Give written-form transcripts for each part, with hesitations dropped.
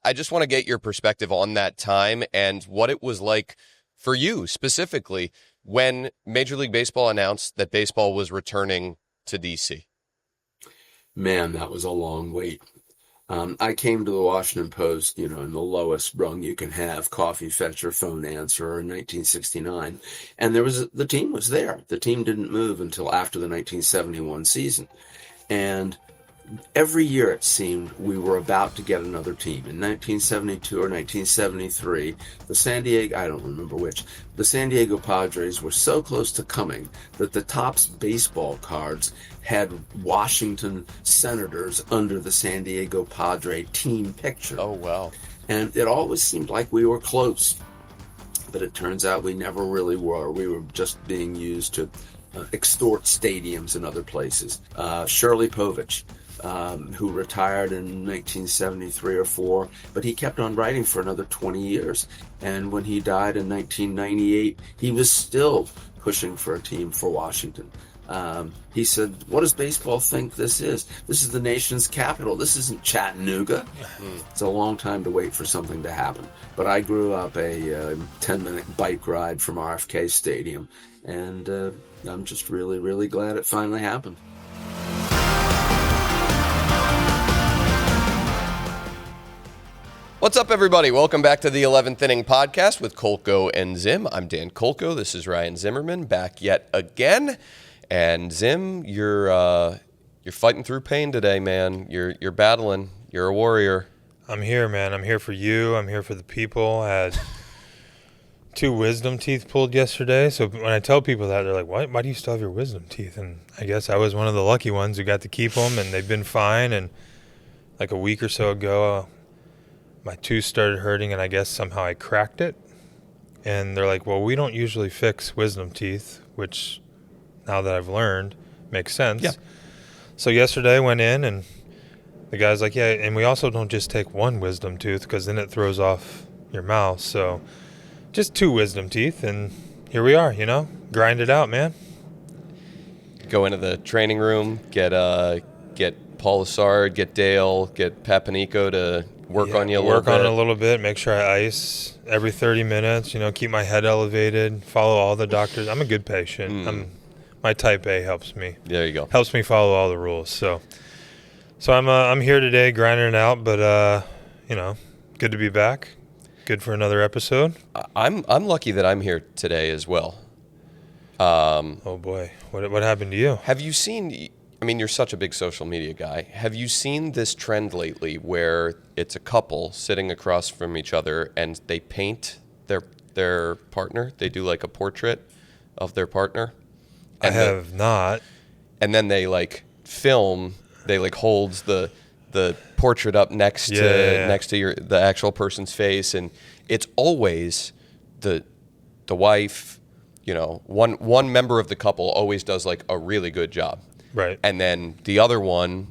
I just want to get your perspective on that time and what it was like for you specifically when Major League Baseball announced that baseball was returning to D.C. Man, that was a long wait. I came to the Washington Post, in the lowest rung you can have, coffee fetcher, phone answerer in 1969. And the team was there. The team didn't move until after the 1971 season. And every year it seemed we were about to get another team. In 1972 or 1973, I don't remember which, the San Diego Padres were so close to coming that the Topps baseball cards had Washington Senators under the San Diego Padre team picture. Oh, wow. And it always seemed like we were close. But it turns out we never really were. We were just being used to extort stadiums and other places. Shirley Povich, who retired in 1973 or 4, but he kept on writing for another 20 years. And when he died in 1998, he was still pushing for a team for Washington. He said, what does baseball think this is? This is the nation's capital. This isn't Chattanooga. It's a long time to wait for something to happen. But I grew up a 10-minute bike ride from RFK Stadium, and I'm just really, really glad it finally happened. What's up, everybody? Welcome back to the 11th Inning Podcast with Kolko and Zim. I'm Dan Kolko. This is Ryan Zimmerman, back yet again. And Zim, you're fighting through pain today, man. You're battling. You're a warrior. I'm here, man. I'm here for you. I'm here for the people. I had 2 wisdom teeth pulled yesterday. So when I tell people that, they're like, why do you still have your wisdom teeth? And I guess I was one of the lucky ones who got to keep them, and they've been fine. And like a week or so ago, my tooth started hurting, and I guess somehow I cracked it. And they're like, well, we don't usually fix wisdom teeth, which now that I've learned makes sense. Yeah. So yesterday I went in, and the guy's like, yeah, and we also don't just take one wisdom tooth because then it throws off your mouth. So just 2 wisdom teeth, and here we are, grind it out, man. Go into the training room, get Paul Lassard, get Dale, get Papanico to work on you a little bit. Work on it a little bit, make sure I ice every 30 minutes, keep my head elevated, follow all the doctors. I'm a good patient. My type A helps me. There you go. Helps me follow all the rules. So I'm here today grinding it out, but good to be back. Good for another episode. I'm lucky that I'm here today as well. Oh boy, what happened to you? Have you seen? I mean, you're such a big social media guy. Have you seen this trend lately where it's a couple sitting across from each other and they paint their partner? They do like a portrait of their partner. I have not. And then they film. They hold the portrait up next to the actual person's face, and it's always the wife. One member of the couple always does a really good job. Right. And then the other one,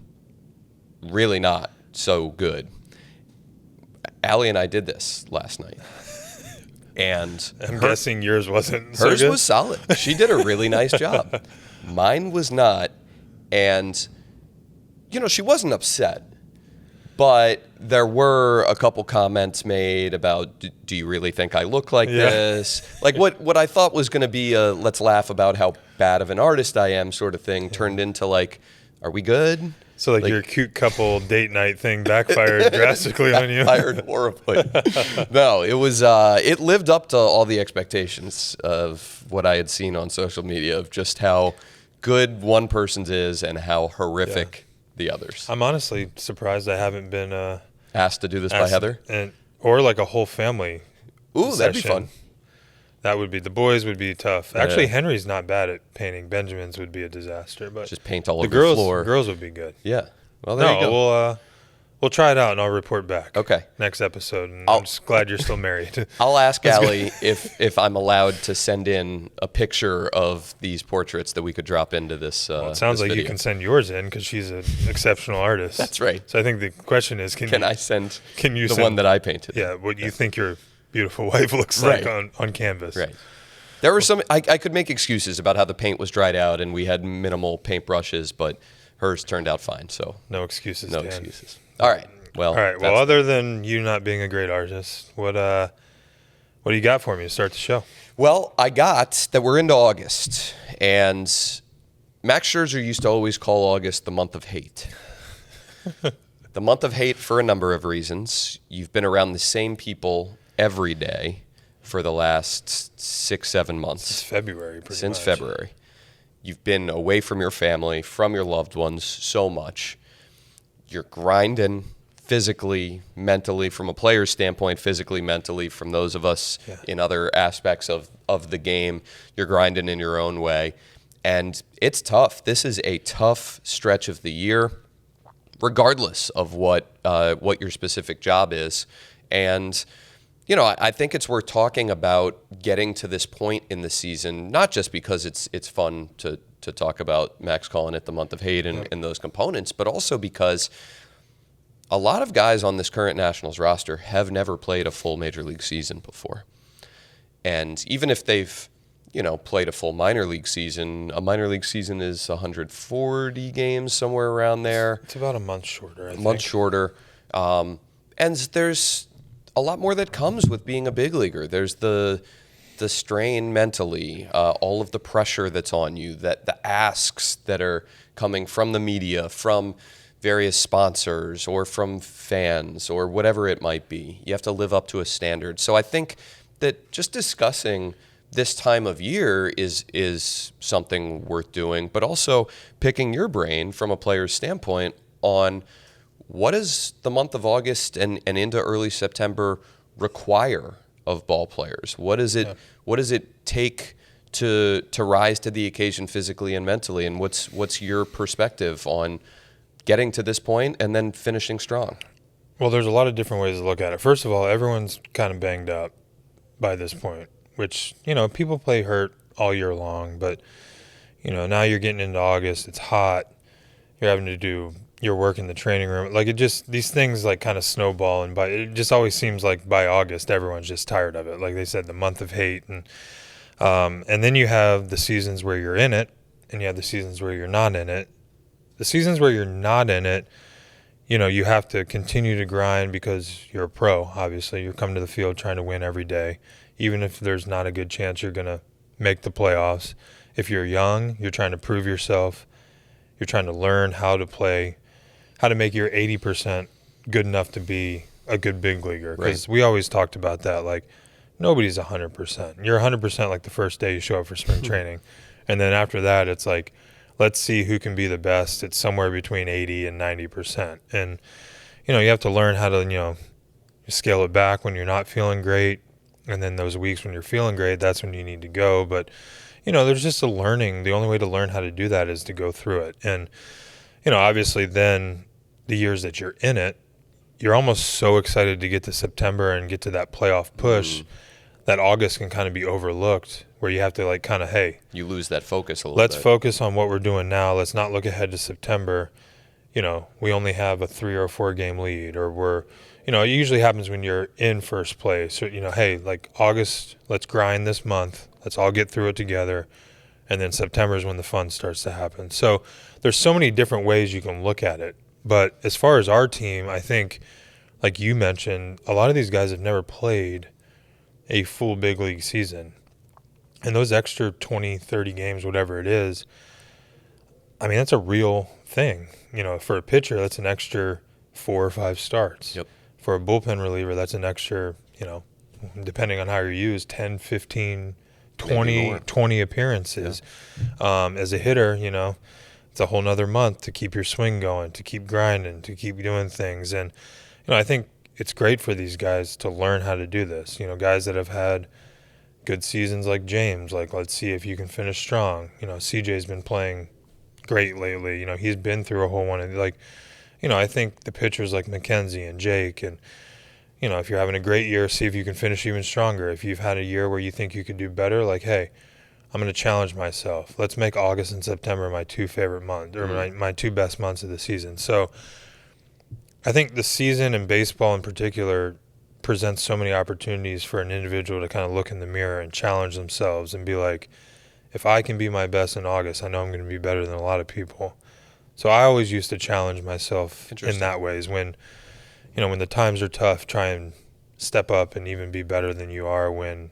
really not so good. Allie and I did this last night. And I'm guessing yours wasn't so good? Hers was solid. She did a really nice job. Mine was not. And, she wasn't upset. But there were a couple comments made about, do you really think I look like this? What I thought was going to be a let's laugh about how bad of an artist I am sort of thing turned into are we good? So your cute couple date night thing backfired drastically on you? Backfired horribly. No, it was, it lived up to all the expectations of what I had seen on social media of just how good one person's is and how horrific the others. I'm honestly surprised I haven't been asked to do this by Heather, or a whole family. Ooh, session. That'd be fun. That would be, the boys would be tough. Yeah. Actually, Henry's not bad at painting. Benjamin's would be a disaster, but just paint all over the floor. The girls would be good. Yeah. Well, there you go. We'll try it out and I'll report back. Okay. Next episode. And I'm just glad you're still married. I'll ask Allie if I'm allowed to send in a picture of these portraits that we could drop into this. It sounds like video. you can send yours in because she's an exceptional artist. That's right. So I think the question is, can you send one that I painted? Yeah, what you think your beautiful wife looks like on canvas. Right. There were some, I could make excuses about how the paint was dried out and we had minimal paint brushes, but hers turned out fine. So no excuses. No excuses. All right. Well, All right. Well, other than you not being a great artist, what do you got for me to start the show? Well, I got that we're into August, and Max Scherzer used to always call August the month of hate. The month of hate for a number of reasons. You've been around the same people every day for the last 6-7 months. Since February, pretty much. Since February. You've been away from your family, from your loved ones so much. You're grinding physically, mentally, from a player's standpoint, physically, mentally, from those of us in other aspects of the game. You're grinding in your own way. And it's tough. This is a tough stretch of the year, regardless of what your specific job is. And, I think it's worth talking about getting to this point in the season, not just because it's fun to talk about Max calling it the month of hate and those components, but also because a lot of guys on this current Nationals roster have never played a full major league season before. And even if they've, played a full minor league season, a minor league season is 140 games, somewhere around there. It's about a month shorter, I think. A month shorter. And there's a lot more that comes with being a big leaguer. There's the strain mentally, all of the pressure that's on you, that the asks that are coming from the media, from various sponsors or from fans or whatever it might be. You have to live up to a standard. So I think that just discussing this time of year is something worth doing, but also picking your brain from a player's standpoint on what does the month of August and into early September require of ball players? What does it take to rise to the occasion physically and mentally? And what's your perspective on getting to this point and then finishing strong? Well, there's a lot of different ways to look at it. First of all, everyone's kind of banged up by this point, which, people play hurt all year long, but, now you're getting into August, it's hot, you're having to do your work in the training room. Like, these things like kind of snowball, and it just always seems like by August, everyone's just tired of it. Like they said, the month of hate. And then you have the seasons where you're in it, and you have the seasons where you're not in it. The seasons where you're not in it, you have to continue to grind because you're a pro, obviously. You're coming to the field trying to win every day, even if there's not a good chance you're going to make the playoffs. If you're young, you're trying to prove yourself. You're trying to learn how to play, how to make your 80% good enough to be a good big leaguer. Because we always talked about that, like, nobody's 100%. You're 100% like the first day you show up for spring training. And then after that, it's like, let's see who can be the best. It's somewhere between 80 and 90%. And, you have to learn how to, scale it back when you're not feeling great. And then those weeks when you're feeling great, that's when you need to go. But, there's just a learning. The only way to learn how to do that is to go through it. And, obviously then the years that you're in it, you're almost so excited to get to September and get to that playoff push that August can kind of be overlooked, where you have to like kind of, hey, You lose that focus a little let's bit. focus on what we're doing now. Let's not look ahead to September. We only have a 3 or 4 game lead, or we're, it usually happens when you're in first place. Or, hey, like August, let's grind this month. Let's all get through it together. And then September is when the fun starts to happen. So there's so many different ways you can look at it. But as far as our team, I think, like you mentioned, a lot of these guys have never played a full big league season. And those extra 20, 30 games, whatever it is, I mean, that's a real thing. For a pitcher, that's an extra 4 or 5 starts. Yep. For a bullpen reliever, that's an extra, depending on how you're used, 10, 15, 20 appearances. Yeah. As a hitter, it's a whole nother month to keep your swing going, to keep grinding, to keep doing things. And, I think it's great for these guys to learn how to do this. Guys that have had good seasons like James, like, let's see if you can finish strong. CJ's been playing great lately. He's been through a whole one. And I think the pitchers like McKenzie and Jake, and, if you're having a great year, see if you can finish even stronger. If you've had a year where you think you could do better, like, hey, I'm going to challenge myself. Let's make August and September my 2 favorite months, or my 2 best months of the season. So I think the season in baseball in particular presents so many opportunities for an individual to kind of look in the mirror and challenge themselves and be like, if I can be my best in August, I know I'm going to be better than a lot of people. So I always used to challenge myself in that ways when, when the times are tough, try and step up and even be better than you are when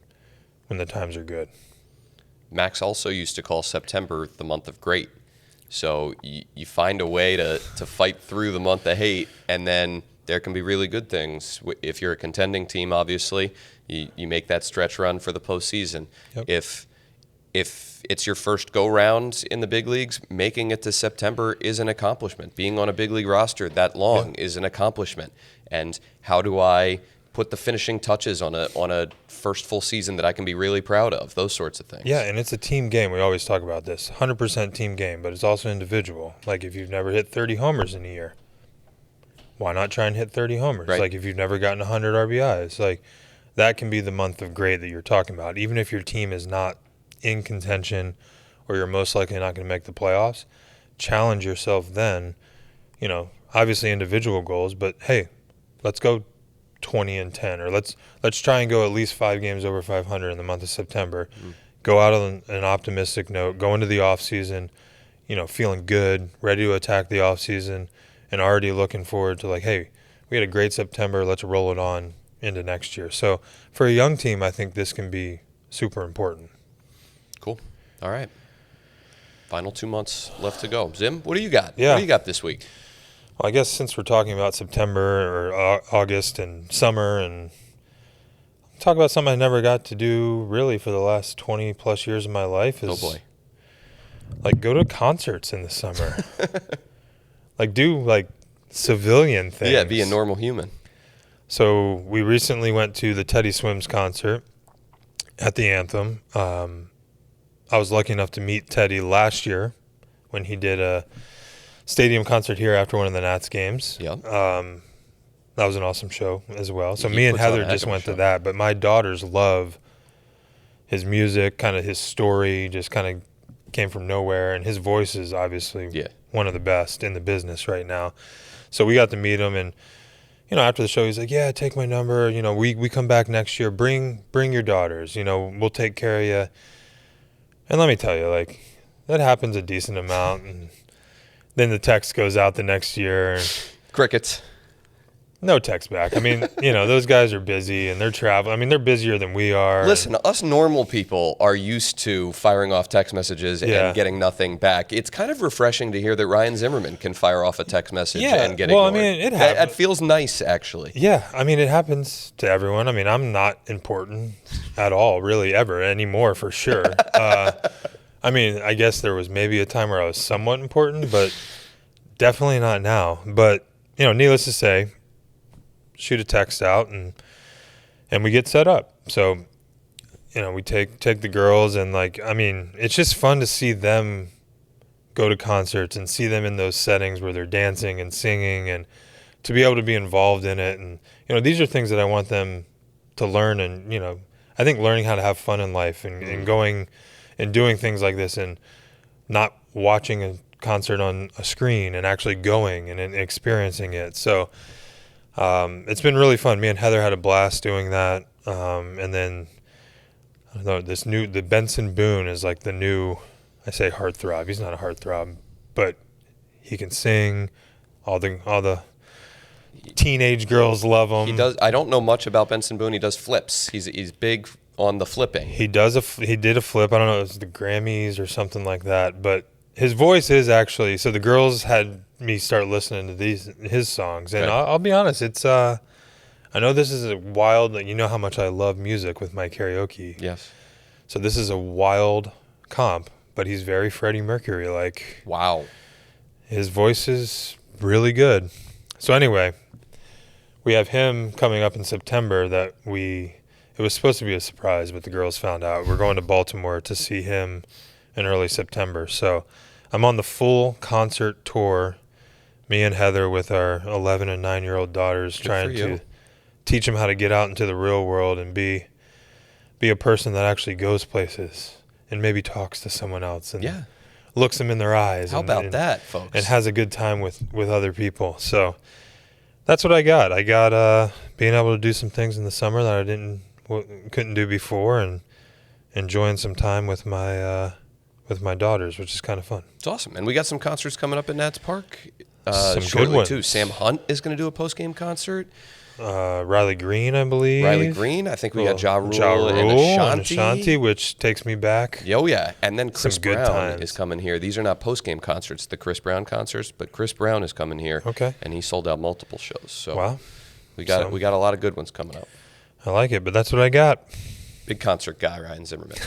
the times are good. Max also used to call September the month of great. So you find a way to fight through the month of hate, and then there can be really good things. If you're a contending team, obviously, you make that stretch run for the postseason. Yep. If it's your first go-round in the big leagues, making it to September is an accomplishment. Being on a big league roster that long is an accomplishment. And how do I put the finishing touches on a first full season that I can be really proud of? Those sorts of things. Yeah, and it's a team game. We always talk about this. 100% team game, but it's also individual. Like if you've never hit 30 homers in a year, why not try and hit 30 homers? Right. Like if you've never gotten 100 RBIs, like that can be the month of great that you're talking about. Even if your team is not in contention or you're most likely not going to make the playoffs, challenge yourself then. Obviously individual goals, but hey, let's go 20-10, or let's try and go at least 5 games over 500 in the month of September. Go out on an optimistic note, go into the off season, feeling good, ready to attack the off season, and already looking forward to hey, we had a great September, let's roll it on into next year. So for a young team, I think this can be super important. Cool. All right. Final 2 months left to go. Zim, what do you got? Yeah. What do you got this week? Well, I guess since we're talking about September or August and summer, and talk about something I never got to do really for the last 20 plus years of my life is go to concerts in the summer. Do civilian things. Yeah, be a normal human. So we recently went to the Teddy Swims concert at the Anthem. I was lucky enough to meet Teddy last year when he did a stadium concert here after one of the Nats games. Yeah. That was an awesome show as well. So He me and puts on a Heather heck just of a went to show. that. But my daughters love his music, kind of his story, just kind of came from nowhere. And his voice is obviously one of the best in the business right now. So we got to meet him. And, after the show, he's like, yeah, take my number. We come back next year. Bring your daughters. We'll take care of you. And let me tell you, that happens a decent amount. And then the text goes out the next year. Crickets. No text back. I mean, those guys are busy and they're traveling. I mean, they're busier than we are. Listen, us normal people are used to firing off text messages and getting nothing back. It's kind of refreshing to hear that Ryan Zimmerman can fire off a text message and get ignored. I mean, it happens. That feels nice, actually. Yeah, I mean, it happens to everyone. I mean, I'm not important at all, really, ever, anymore, for sure. I mean, I guess there was maybe a time where I was somewhat important, but definitely not now. But, needless to say, shoot a text out and we get set up. So, we take the girls and it's just fun to see them go to concerts and see them in those settings where they're dancing and singing and to be able to be involved in it. And, these are things that I want them to learn. And, I think learning how to have fun in life and going and doing things like this and not watching a concert on a screen and actually going and experiencing it. So, it's been really fun. Me and Heather had a blast doing that. And then I don't know, the Benson Boone is the new, I say heartthrob. He's not a heartthrob, but he can sing. All the teenage girls love him. He does. I don't know much about Benson Boone. He does flips. He's big on the flipping. He did a flip. I don't know, it was the Grammys or something like that, but his voice is actually, so the girls had me start listening to his songs, and I'll be honest, it's I know this is a wild, how much I love music with my karaoke. Yes. So this is a wild comp, but he's very Freddie Mercury like. Wow. His voice is really good. So anyway, we have him coming up in September it was supposed to be a surprise, but the girls found out. We're going to Baltimore to see him in early September. So I'm on the full concert tour, me and Heather with our 11 and 9-year-old daughters, trying to teach them how to get out into the real world and be a person that actually goes places and maybe talks to someone else and looks them in their eyes. How about that, folks? And has a good time with other people. So that's what I got. I got being able to do some things in the summer that I couldn't do before, and enjoying some time with my daughters, which is kind of fun. It's awesome. And we got some concerts coming up at Nats Park Some shortly good ones. too. Sam Hunt is going to do a post-game concert. Riley Green, I believe. Riley Green. I think we got Ja Rule, and Ashanti. Ashanti, which takes me back. Oh, yeah. And then Chris Some good Brown times. is coming here. These are not post-game concerts, the Chris Brown concerts, but Chris Brown is coming here. Okay. And he sold out multiple shows. So Wow. we got a lot of good ones coming up. I like it, but that's what I got. Big concert guy, Ryan Zimmerman.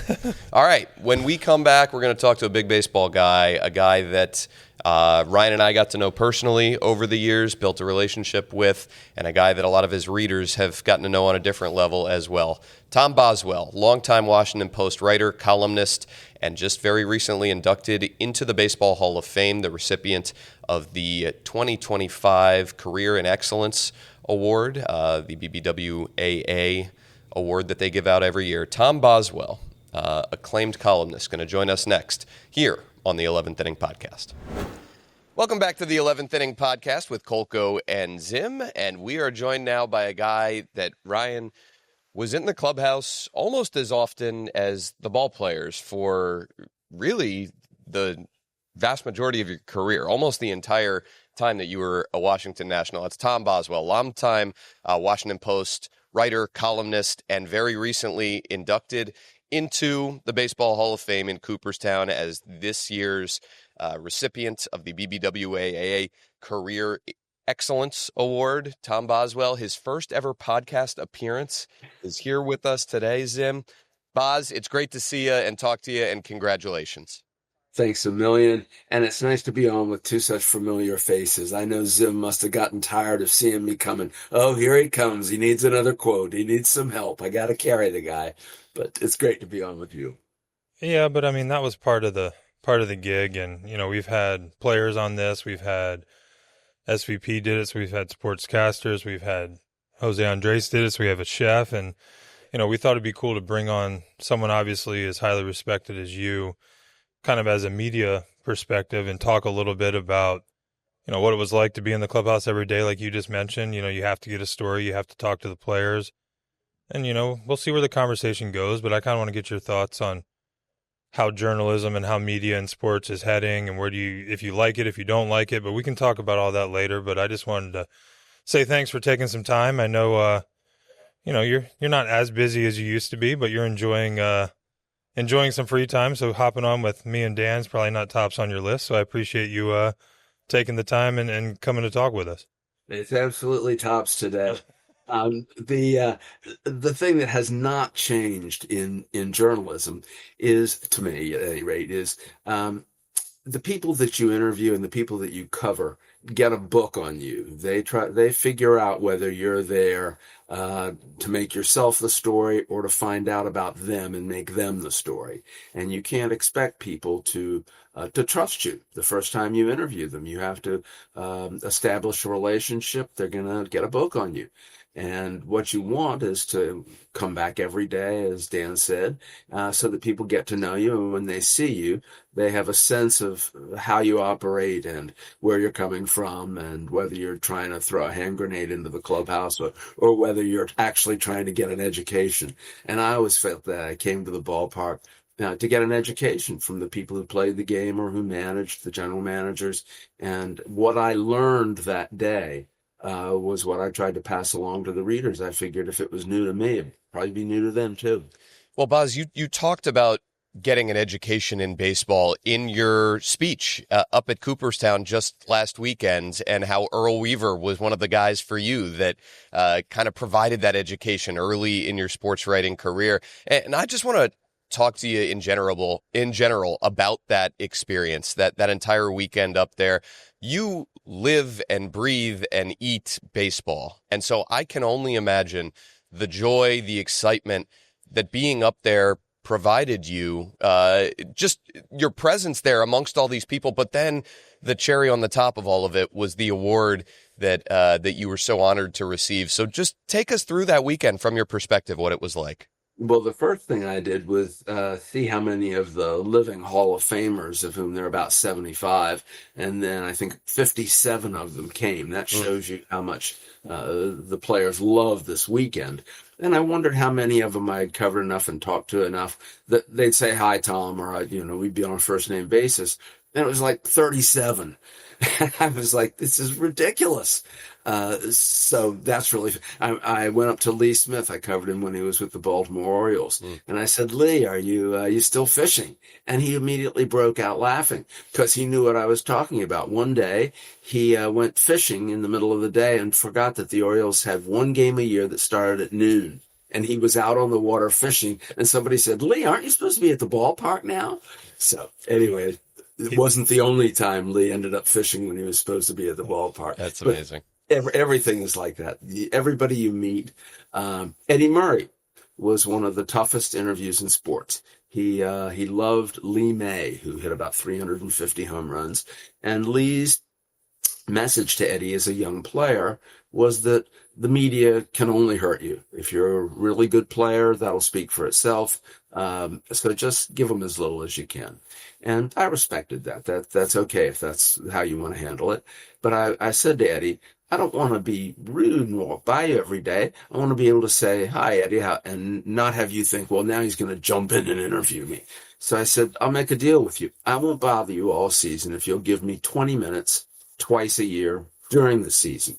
All right. When we come back, we're going to talk to a big baseball guy, a guy that Ryan and I got to know personally over the years, built a relationship with, and a guy that a lot of his readers have gotten to know on a different level as well. Tom Boswell, longtime Washington Post writer, columnist, and just very recently inducted into the Baseball Hall of Fame, the recipient of the 2025 Career in Excellence Award, the BBWAA award that they give out every year. Tom Boswell, acclaimed columnist, going to join us next here on the 11th Inning Podcast. Welcome back to the 11th Inning Podcast with Kolko and Zim, and we are joined now by a guy that, Ryan, was in the clubhouse almost as often as the ball players for really the vast majority of your career, almost the entire time that you were a Washington National. That's Tom Boswell, longtime Washington Post writer, columnist, and very recently inducted into the Baseball Hall of Fame in Cooperstown as this year's recipient of the BBWAA Career Excellence Award. Tom Boswell, his first ever podcast appearance, is here with us today, Zim. Boz, it's great to see you and talk to you, and congratulations. Thanks a million. And it's nice to be on with two such familiar faces. I know Zim must have gotten tired of seeing me coming. Oh, here he comes. He needs another quote. He needs some help. I got to carry the guy. But it's great to be on with you. Yeah, but I mean, that was part of the gig. And, you know, we've had players on this. We've had SVP did it. So we've had sportscasters. We've had Jose Andres did it. So we have a chef. And, you know, we thought it'd be cool to bring on someone obviously as highly respected as you, kind of as a media perspective, and talk a little bit about, you know, what it was like to be in the clubhouse every day. Like you just mentioned, you know, you have to get a story, you have to talk to the players, and, you know, we'll see where the conversation goes. But I kind of want to get your thoughts on how journalism and how media and sports is heading, and where do you, if you like it, if you don't like it, but we can talk about all that later. But I just wanted to say thanks for taking some time. I know, you know, you're not as busy as you used to be, but you're enjoying some free time, so hopping on with me and Dan's probably not tops on your list. So I appreciate you taking the time and coming to talk with us. It's absolutely tops today. The thing that has not changed in journalism is, to me at any rate, is the people that you interview and the people that you cover get a book on you. They figure out whether you're there to make yourself the story or to find out about them and make them the story. And you can't expect people to trust you the first time you interview them. You have to establish a relationship. They're going to get a book on you. And what you want is to come back every day, as Dan said, so that people get to know you. And when they see you, they have a sense of how you operate and where you're coming from, and whether you're trying to throw a hand grenade into the clubhouse or whether you're actually trying to get an education. And I always felt that I came to the ballpark to get an education from the people who played the game or who managed, the general managers. And what I learned that day was what I tried to pass along to the readers. I figured if it was new to me, it'd probably be new to them too. Well, Boz, you talked about getting an education in baseball in your speech up at Cooperstown just last weekend, and how Earl Weaver was one of the guys for you that kind of provided that education early in your sports writing career. And I just want to talk to you in general about that experience, that entire weekend up there. You live and breathe and eat baseball. And so I can only imagine the joy, the excitement that being up there provided you, just your presence there amongst all these people. But then the cherry on the top of all of it was the award that you were so honored to receive. So just take us through that weekend from your perspective, what it was like. Well, the first thing I did was see how many of the living Hall of Famers, of whom there are about 75, and then I think 57 of them came. That shows you how much the players love this weekend. And I wondered how many of them I had covered enough and talked to enough that they'd say, "Hi, Tom," or we'd be on a first name basis. And it was like 37. I was like, this is ridiculous. So that's really, I went up to Lee Smith. I covered him when he was with the Baltimore Orioles. And I said, Lee, are you still fishing? And he immediately broke out laughing because he knew what I was talking about. One day he went fishing in the middle of the day and forgot that the Orioles had one game a year that started at noon. And he was out on the water fishing. And somebody said, Lee, aren't you supposed to be at the ballpark now? So anyway, it wasn't the only time Lee ended up fishing when he was supposed to be at the ballpark. That's amazing. Everything is like that. Everybody you meet. Eddie Murray was one of the toughest interviews in sports. He loved Lee May, who hit about 350 home runs. And Lee's message to Eddie as a young player was that the media can only hurt you. If you're a really good player, that'll speak for itself. So just give them as little as you can. And I respected that. That's okay if that's how you want to handle it. But I said to Eddie, I don't want to be rude and walk by you every day. I want to be able to say, hi, Eddie, and not have you think, well, now he's going to jump in and interview me. So I said, I'll make a deal with you. I won't bother you all season if you'll give me 20 minutes twice a year during the season.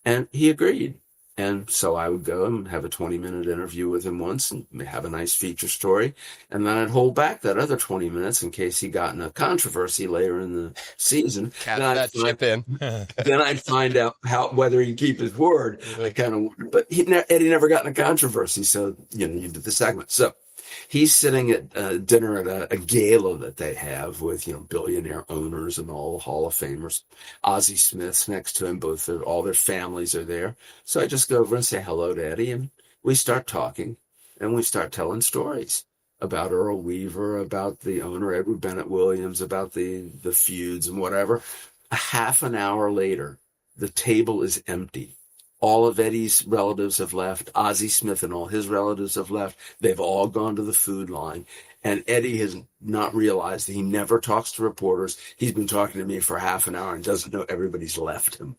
And he agreed. And so I would go and have a 20-minute interview with him once and have a nice feature story. And then I'd hold back that other 20 minutes in case he got in a controversy later in the season. Catch that chip in. Then I'd find out whether he'd keep his word. But Eddie never got in a controversy. So, you did the segment. So he's sitting at dinner at a gala that they have with, billionaire owners and all the Hall of Famers. Ozzie Smith's next to him. All their families are there. So I just go over and say hello to Eddie, and we start talking, and we start telling stories about Earl Weaver, about the owner, Edward Bennett Williams, about the feuds and whatever. A half an hour later, the table is empty. All of Eddie's relatives have left. Ozzie Smith and all his relatives have left. They've all gone to the food line. And Eddie has not realized that he never talks to reporters. He's been talking to me for half an hour and doesn't know everybody's left him.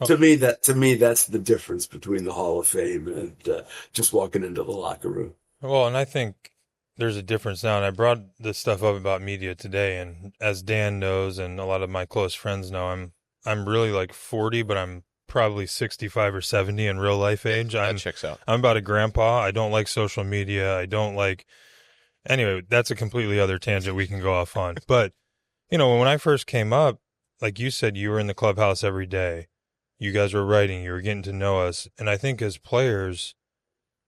To me, that's the difference between the Hall of Fame and just walking into the locker room. Well, and I think there's a difference now. And I brought this stuff up about media today. And as Dan knows, and a lot of my close friends know, I'm really like 40, but I'm probably 65 or 70 in real life age. That checks out. I'm about a grandpa. I don't like social media. Anyway, that's a completely other tangent we can go off on. But, when I first came up, like you said, you were in the clubhouse every day. You guys were writing, you were getting to know us. And I think as players,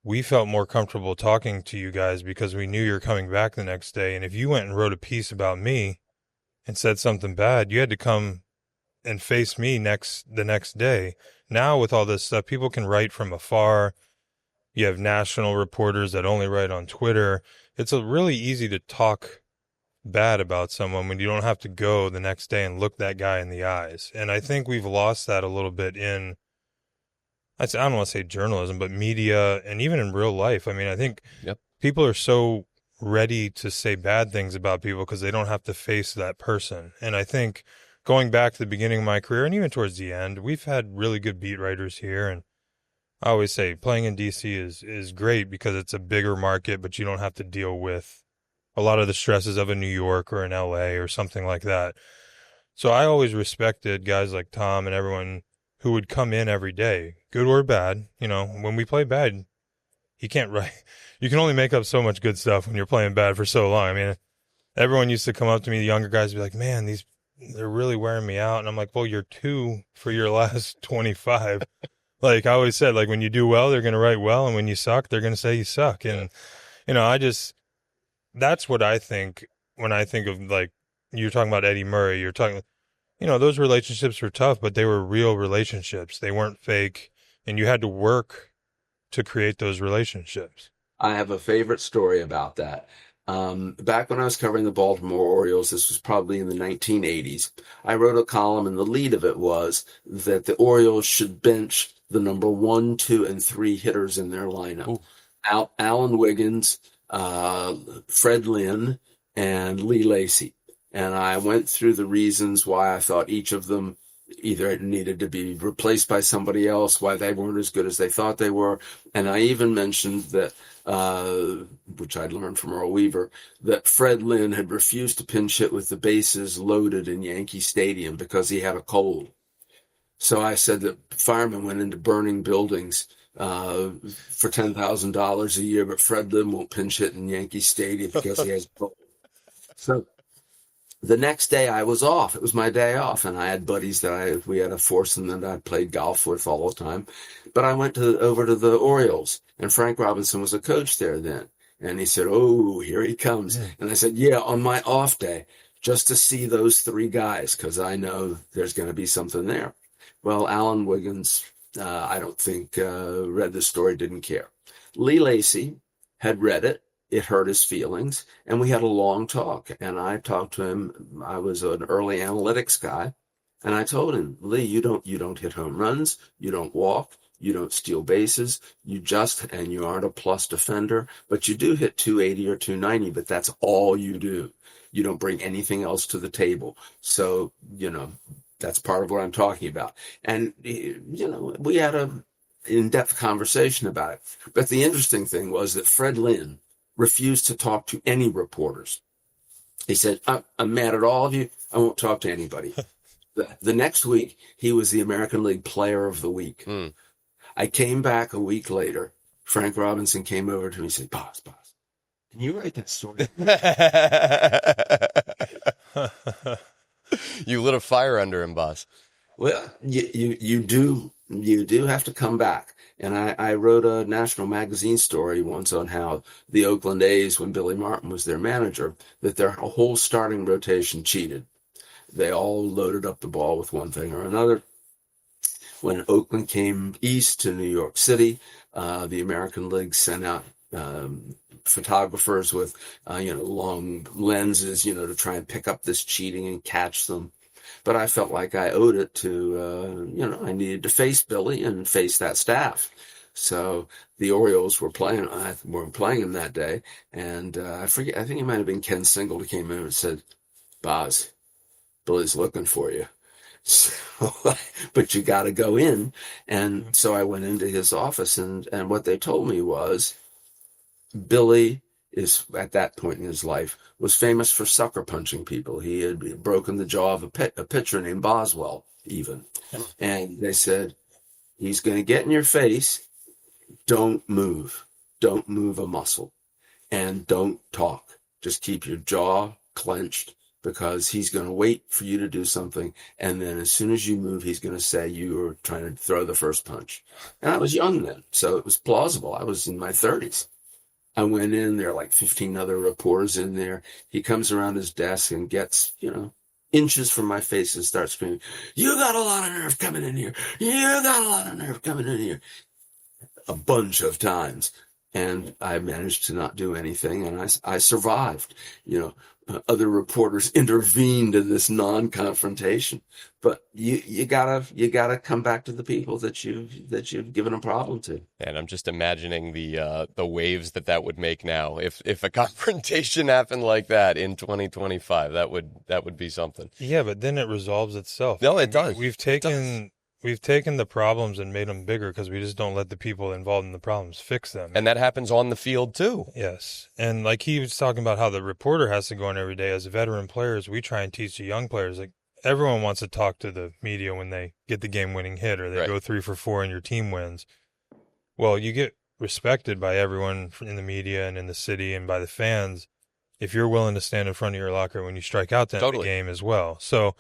we felt more comfortable talking to you guys because we knew you were coming back the next day. And if you went and wrote a piece about me and said something bad, you had to come and face me the next day. Now with all this stuff, people can write from afar. You have national reporters that only write on Twitter. It's really easy to talk bad about someone when you don't have to go the next day and look that guy in the eyes. And I think we've lost that a little bit I don't want to say journalism, but media and even in real life. I mean, I think people are so ready to say bad things about people because they don't have to face that person. And I think going back to the beginning of my career and even towards the end, we've had really good beat writers here. And I always say playing in DC is great because it's a bigger market, but you don't have to deal with a lot of the stresses of a New York or an LA or something like that. So I always respected guys like Tom and everyone who would come in every day, good or bad. When we play bad, you can't write. You can only make up so much good stuff when you're playing bad for so long. I mean, everyone used to come up to me, the younger guys, be like, man, they're really wearing me out. And I'm like, well, you're 2 for your last 25. Like I always said, like when you do well, they're going to write well. And when you suck, they're going to say you suck. And, that's what I think when I think of, like, you're talking about Eddie Murray, you're talking, those relationships were tough, but they were real relationships. They weren't fake. And you had to work to create those relationships. I have a favorite story about that. Back when I was covering the Baltimore Orioles, this was probably in the 1980s, I wrote a column and the lead of it was that the Orioles should bench the number 1, 2, and 3 hitters in their lineup. Alan Wiggins, Fred Lynn, and Lee Lacy. And I went through the reasons why I thought each of them either it needed to be replaced by somebody else, why they weren't as good as they thought they were. And I even mentioned that, which I'd learned from Earl Weaver, that Fred Lynn had refused to pinch hit with the bases loaded in Yankee Stadium because he had a cold. So I said that firemen went into burning buildings for $10,000 a year, but Fred Lynn won't pinch hit in Yankee Stadium because he has a cold. So the next day I was off. It was my day off, and I had buddies that we had a foursome that I played golf with all the time. But I went over to the Orioles, and Frank Robinson was a coach there then. And he said, "Oh, here he comes." And I said, "Yeah, on my off day, just to see those three guys, because I know there's going to be something there." Well, Alan Wiggins, I don't think read the story, didn't care. Lee Lacy had read it. It hurt his feelings, and we had a long talk. And I talked to him. I was an early analytics guy, and I told him, "Lee, you don't hit home runs, you don't walk, you don't steal bases, and you aren't a plus defender, but you do hit 280 or 290, but that's all you do. You don't bring anything else to the table. So, that's part of what I'm talking about." And, we had an in-depth conversation about it. But the interesting thing was that Fred Lynn refused to talk to any reporters. He said, "I'm mad at all of you. I won't talk to anybody." The next week, he was the American League Player of the Week. I came back a week later. Frank Robinson came over to me and said, Boss, can you write that story?" You lit a fire under him, boss. Well, you do have to come back. And I wrote a national magazine story once on how the Oakland A's, when Billy Martin was their manager, that their whole starting rotation cheated. They all loaded up the ball with one thing or another. When Oakland came east to New York City, the American League sent out photographers with, long lenses, to try and pick up this cheating and catch them. But I felt like I owed it to, I needed to face Billy and face that staff. So the Orioles were playing him that day. And I think it might have been Ken Single who came in and said, "Boz, Billy's looking for you. So, but you got to go in." And so I went into his office, and what they told me was Billy is, at that point in his life, was famous for sucker punching people. He had broken the jaw of a pitcher named Boswell, even. And they said, "He's going to get in your face. Don't move. Don't move a muscle. And don't talk. Just keep your jaw clenched, because he's going to wait for you to do something. And then as soon as you move, he's going to say you were trying to throw the first punch." And I was young then, so it was plausible. I was in my 30s. I went in, there are like 15 other reporters in there. He comes around his desk and gets, inches from my face and starts screaming, "You got a lot of nerve coming in here. You got a lot of nerve coming in here." A bunch of times. And I managed to not do anything, and I survived. Other reporters intervened in this non-confrontation, but you gotta come back to the people that you've given a problem to. And I'm just imagining the waves that would make now if a confrontation happened like that in 2025. That would be something. Yeah, but then it resolves itself. No, it does. We've taken the problems and made them bigger because we just don't let the people involved in the problems fix them. And that happens on the field too. Yes. And like he was talking about how the reporter has to go in every day. As veteran players, we try and teach the young players, like, everyone wants to talk to the media when they get the game-winning hit or they go 3 for 4 and your team wins. Well, you get respected by everyone in the media and in the city and by the fans if you're willing to stand in front of your locker when you strike out to end the game as well. So,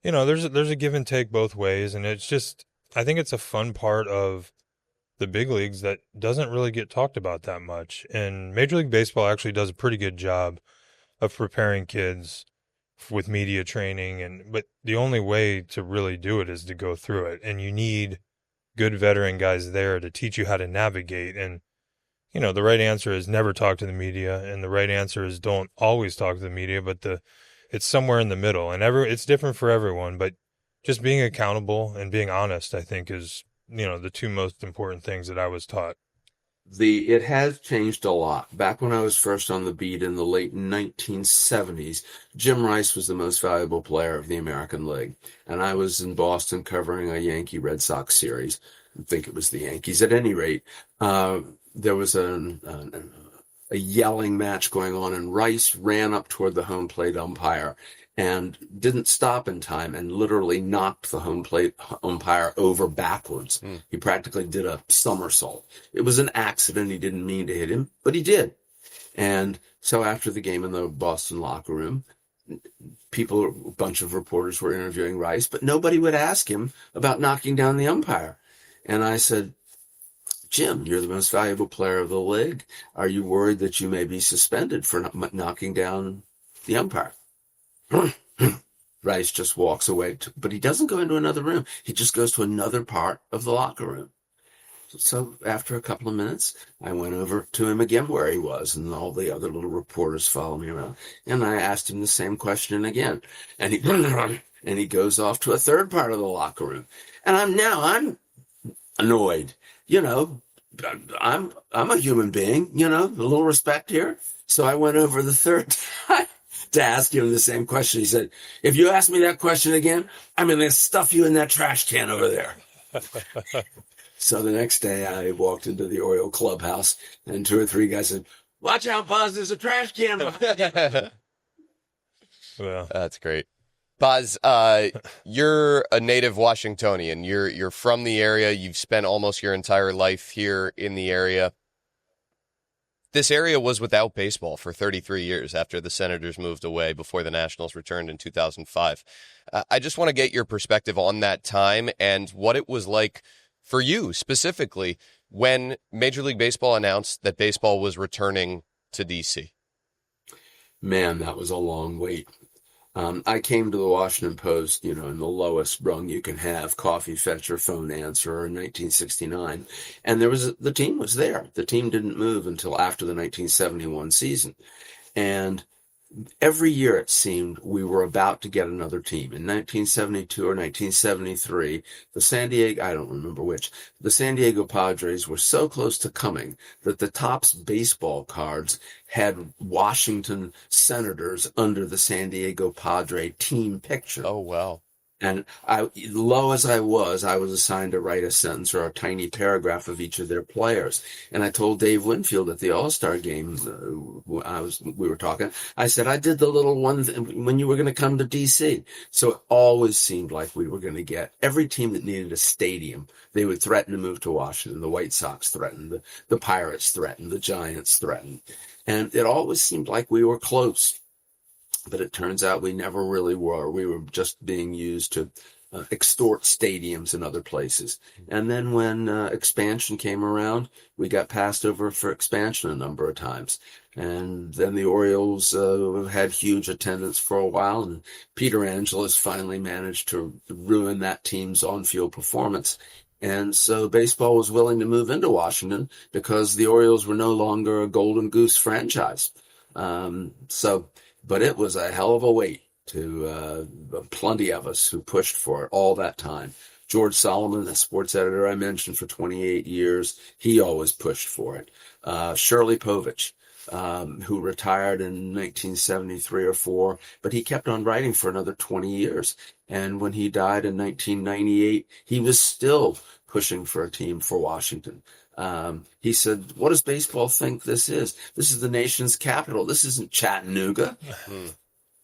there's a give and take both ways, and it's just, I think it's a fun part of the big leagues that doesn't really get talked about that much. And Major League Baseball actually does a pretty good job of preparing kids with media training, but the only way to really do it is to go through it, and you need good veteran guys there to teach you how to navigate. And the right answer is never talk to the media, and the right answer is don't always talk to the media, but it's somewhere in the middle, and it's different for everyone. But just being accountable and being honest, I think, is the two most important things that I was taught. It has changed a lot. Back when I was first on the beat in the late 1970s, Jim Rice was the most valuable player of the American League. And I was in Boston covering a Yankee Red Sox series. I think it was the Yankees. At any rate, there was a yelling match going on, and Rice ran up toward the home plate umpire and didn't stop in time and literally knocked the home plate umpire over backwards. He practically did a somersault. It was an accident. He didn't mean to hit him, but he did. And so after the game in the Boston locker room, a bunch of reporters were interviewing Rice, but nobody would ask him about knocking down the umpire. And I said, Jim, you're the most valuable player of the league. Are you worried that you may be suspended for knocking down the umpire? Rice just walks away, but he doesn't go into another room. He just goes to another part of the locker room. So after a couple of minutes, I went over to him again where he was, and all the other little reporters follow me around. And I asked him the same question again. And he goes off to a third part of the locker room. And I'm annoyed. I'm a human being, a little respect here. So I went over the third time to ask him the same question. He said, if you ask me that question again, I'm going to stuff you in that trash can over there. So the next day I walked into the Oriole clubhouse and 2 or 3 guys said, watch out, Buzz, there's a trash can. Well, That's great. Boz, you're a native Washingtonian. You're from the area. You've spent almost your entire life here in the area. This area was without baseball for 33 years after the Senators moved away before the Nationals returned in 2005. I just want to get your perspective on that time and what it was like for you specifically when Major League Baseball announced that baseball was returning to D.C. Man, that was a long wait. I came to the Washington Post, in the lowest rung you can have, coffee fetcher, phone answerer in 1969. And the team was there. The team didn't move until after the 1971 season. And every year it seemed we were about to get another team. In 1972 or 1973, I don't remember which, the San Diego Padres were so close to coming that the Topps baseball cards had Washington Senators under the San Diego Padre team picture. Oh, wow. And low as I was assigned to write a sentence or a tiny paragraph of each of their players. And I told Dave Winfield at the All-Star game, we were talking, I said, I did the little one when you were going to come to D.C. So it always seemed like we were going to get every team that needed a stadium. They would threaten to move to Washington. The White Sox threatened, the Pirates threatened, the Giants threatened. And it always seemed like we were close. But it turns out we never really were. We were just being used to extort stadiums and other places. And then when expansion came around, we got passed over for expansion a number of times. And then the Orioles had huge attendance for a while, and Peter Angelos finally managed to ruin that team's on-field performance. And so baseball was willing to move into Washington because the Orioles were no longer a Golden Goose franchise. But it was a hell of a wait to plenty of us who pushed for it all that time. George Solomon, the sports editor I mentioned for 28 years, he always pushed for it. Shirley Povich, who retired in 1973 or 4, but he kept on writing for another 20 years. And when he died in 1998, he was still pushing for a team for Washington. He said, what does baseball think this is? This is the nation's capital. This isn't Chattanooga.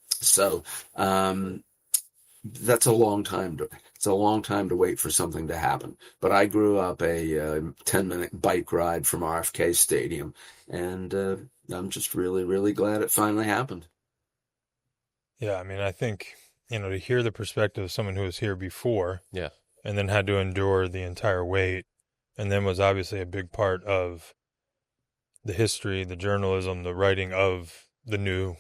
So that's a long time to wait for something to happen. But I grew up a 10-minute bike ride from RFK Stadium, and I'm just really, really glad it finally happened. yeah, I mean, I think, to hear the perspective of someone who was here before, Yeah. and then had to endure the entire wait, and then was obviously a big part of the history, the journalism, the writing of the new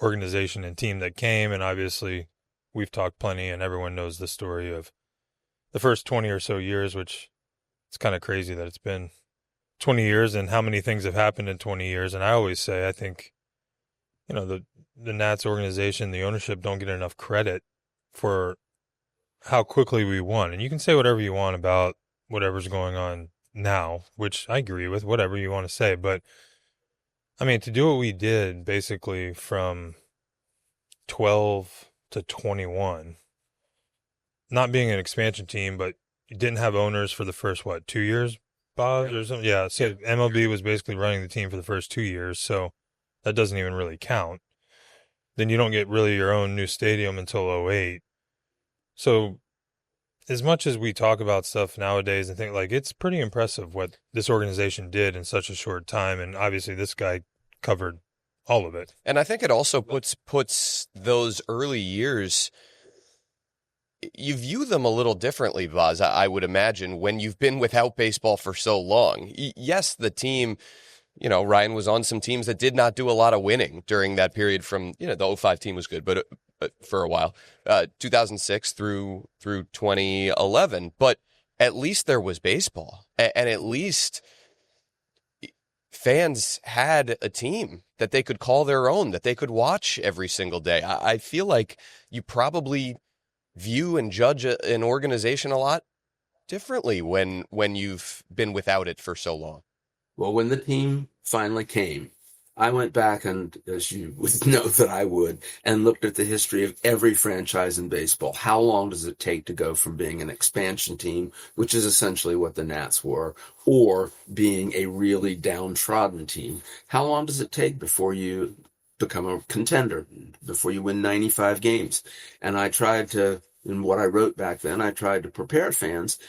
organization and team that came. And obviously we've talked plenty and everyone knows the story of the first 20 or so years, which it's kind of crazy that it's been 20 years and how many things have happened in 20 years. And I always say, I think, the Nats organization, the ownership don't get enough credit for how quickly we won. And you can say whatever you want about whatever's going on now, which I agree with, whatever you want to say. But, I mean, to do what we did basically from 12 to 21, not being an expansion team, but you didn't have owners for the first, 2 years, Bob, or something? Yeah, so MLB was basically running the team for the first 2 years, so that doesn't even really count. Then you don't get really your own new stadium until '08. So as much as we talk about stuff nowadays and think, like, it's pretty impressive what this organization did in such a short time, and obviously this guy covered all of it. And I think it also puts those early years, you view them a little differently, Vaz, I would imagine, when you've been without baseball for so long. Yes, the team, Ryan was on some teams that did not do a lot of winning during that period from, the '05 team was good, but for a while, 2006 through 2011. But at least there was baseball, and at least fans had a team that they could call their own, that they could watch every single day. I feel like you probably view and judge an organization a lot differently when you've been without it for so long. Well, when the team finally came, I went back and, as you would know that I would, and looked at the history of every franchise in baseball. How long does it take to go from being an expansion team, which is essentially what the Nats were, or being a really downtrodden team? How long does it take before you become a contender, before you win 95 games? And I tried to, in what I wrote back then, I tried to prepare fans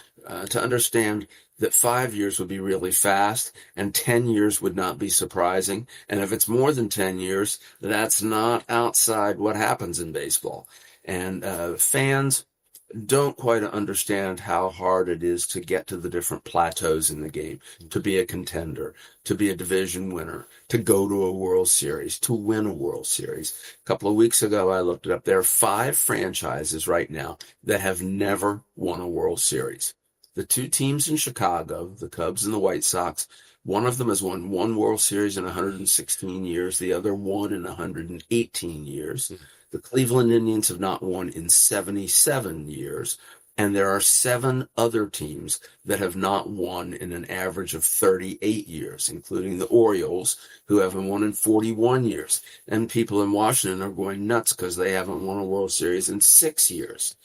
to understand that 5 years would be really fast and 10 years would not be surprising. And if it's more than 10 years, that's not outside what happens in baseball. And fans don't quite understand how hard it is to get to the different plateaus in the game, to be a contender, to be a division winner, to go to a World Series, to win a World Series. A couple of weeks ago, I looked it up. There are 5 franchises right now that have never won a World Series. The 2 teams in Chicago, the Cubs and the White Sox, one of them has won 1 World Series in 116 years, the other 1 in 118 years. The Cleveland Indians have not won in 77 years, and there are 7 other teams that have not won in an average of 38 years, including the Orioles, who haven't won in 41 years. And people in Washington are going nuts because they haven't won a World Series in 6 years.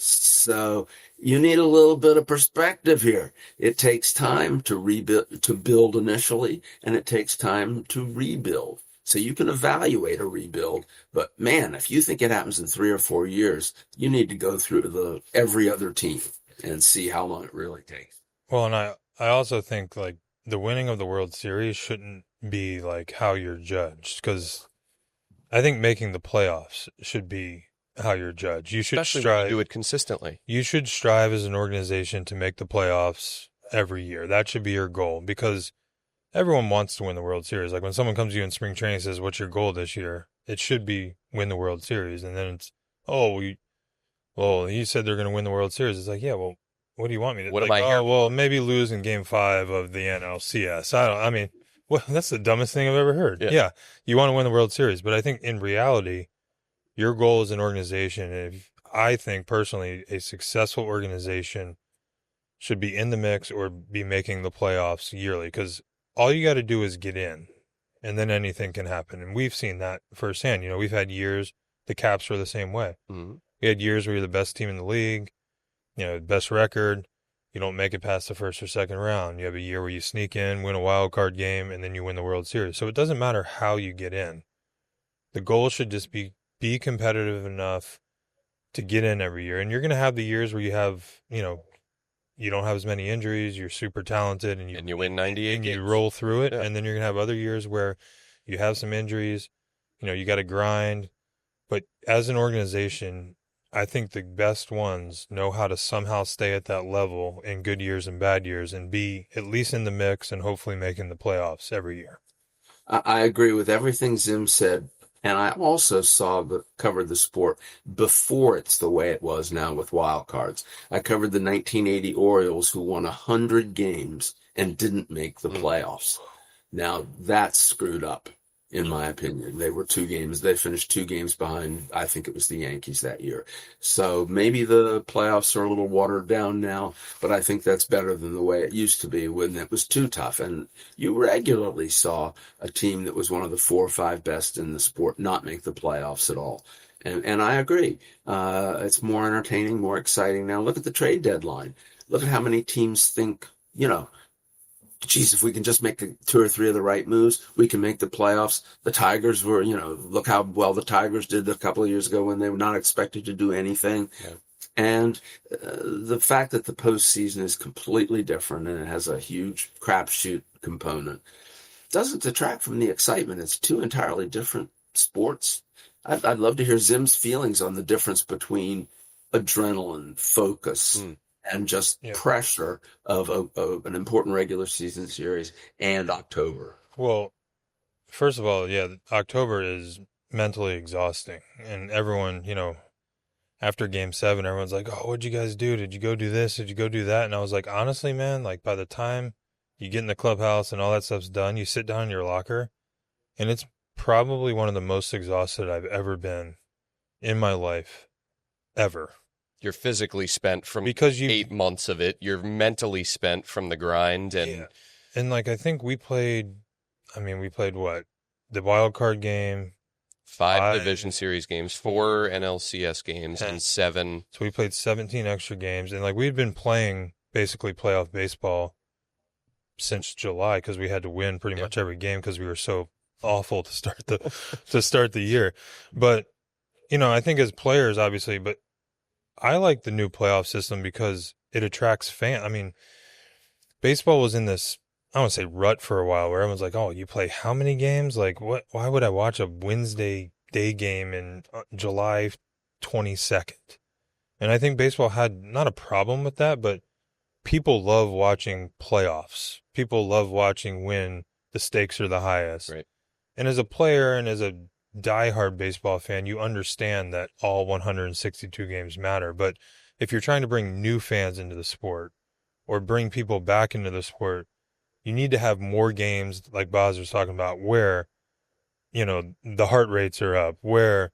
So you need a little bit of perspective here. It takes time to rebuild, to build initially, and it takes time to rebuild. So you can evaluate a rebuild, but man, if you think it happens in 3 or 4 years, you need to go through every other team and see how long it really takes. Well, and I also think, like, the winning of the World Series shouldn't be like how you're judged, because I think making the playoffs should be how you're judged. You should Especially strive, when you do it consistently. You should strive as an organization to make the playoffs every year. That should be your goal, because everyone wants to win the World Series. Like, when someone comes to you in spring training and says, "What's your goal this year?" It should be win the World Series. And then it's, "Oh, you said they're going to win the World Series." It's like, yeah, well, what do you want me to? What Like, am I here? oh, well, maybe lose in Game 5 of the NLCS. I mean, well, that's the dumbest thing I've ever heard. Yeah, you want to win the World Series, but I think in reality, your goal as an organization, I think personally, a successful organization should be in the mix or be making the playoffs yearly, because all you got to do is get in, and then anything can happen. And we've seen that firsthand. We've had years, the Caps were the same way. Mm-hmm. We had years where you're the best team in the league, best record. You don't make it past the first or second round. You have a year where you sneak in, win a wild card game, and then you win the World Series. So it doesn't matter how you get in. The goal should just be competitive enough to get in every year. And you're going to have the years where you have, you don't have as many injuries, you're super talented, and you win 98 and games. you roll through it. Yeah. And then you're going to have other years where you have some injuries, you got to grind. But as an organization, I think the best ones know how to somehow stay at that level in good years and bad years and be at least in the mix and hopefully making the playoffs every year. I agree with everything Zim said. And I also covered the sport before it's the way it was now with wild cards. I covered the 1980 Orioles, who won 100 games and didn't make the playoffs. Now that's screwed up. in my opinion. They were 2 games. They finished 2 games behind, I think it was the Yankees that year. So maybe the playoffs are a little watered down now, but I think that's better than the way it used to be when it was too tough. And you regularly saw a team that was one of the 4 or 5 best in the sport not make the playoffs at all. And I agree. It's more entertaining, more exciting now. Look at the trade deadline. Look at how many teams think, geez, if we can just make 2 or 3 of the right moves, we can make the playoffs. The Tigers were, look how well the Tigers did a couple of years ago when they were not expected to do anything. Yeah. And the fact that the postseason is completely different and it has a huge crapshoot component doesn't detract from the excitement. It's 2 entirely different sports. I'd love to hear Zim's feelings on the difference between adrenaline, focus, and just pressure of an important regular season series and October. Well, first of all, October is mentally exhausting. And everyone, after Game 7, everyone's like, oh, what'd you guys do? Did you go do this? Did you go do that? And I was like, honestly, man, like by the time you get in the clubhouse and all that stuff's done, you sit down in your locker, and it's probably one of the most exhausted I've ever been in my life, ever. You're physically spent from 8 months of it. You're mentally spent from the grind. And like, I think we played what? The wild card game. 5 division series games, 4 NLCS games, and 7. So we played 17 extra games. And like, we'd been playing basically playoff baseball since July because we had to win pretty much every game because we were so awful to start the year. But, I think as players, obviously, but I like the new playoff system because it attracts fans. I mean, baseball was in this, I won't say rut for a while where everyone's like, oh, you play how many games? Like, what? Why would I watch a Wednesday day game in July 22nd? And I think baseball had not a problem with that, but people love watching playoffs. People love watching when the stakes are the highest. Right. And as a player and as a diehard baseball fan, you understand that all 162 games matter. But if you're trying to bring new fans into the sport or bring people back into the sport, you need to have more games like Boz was talking about where, the heart rates are up, where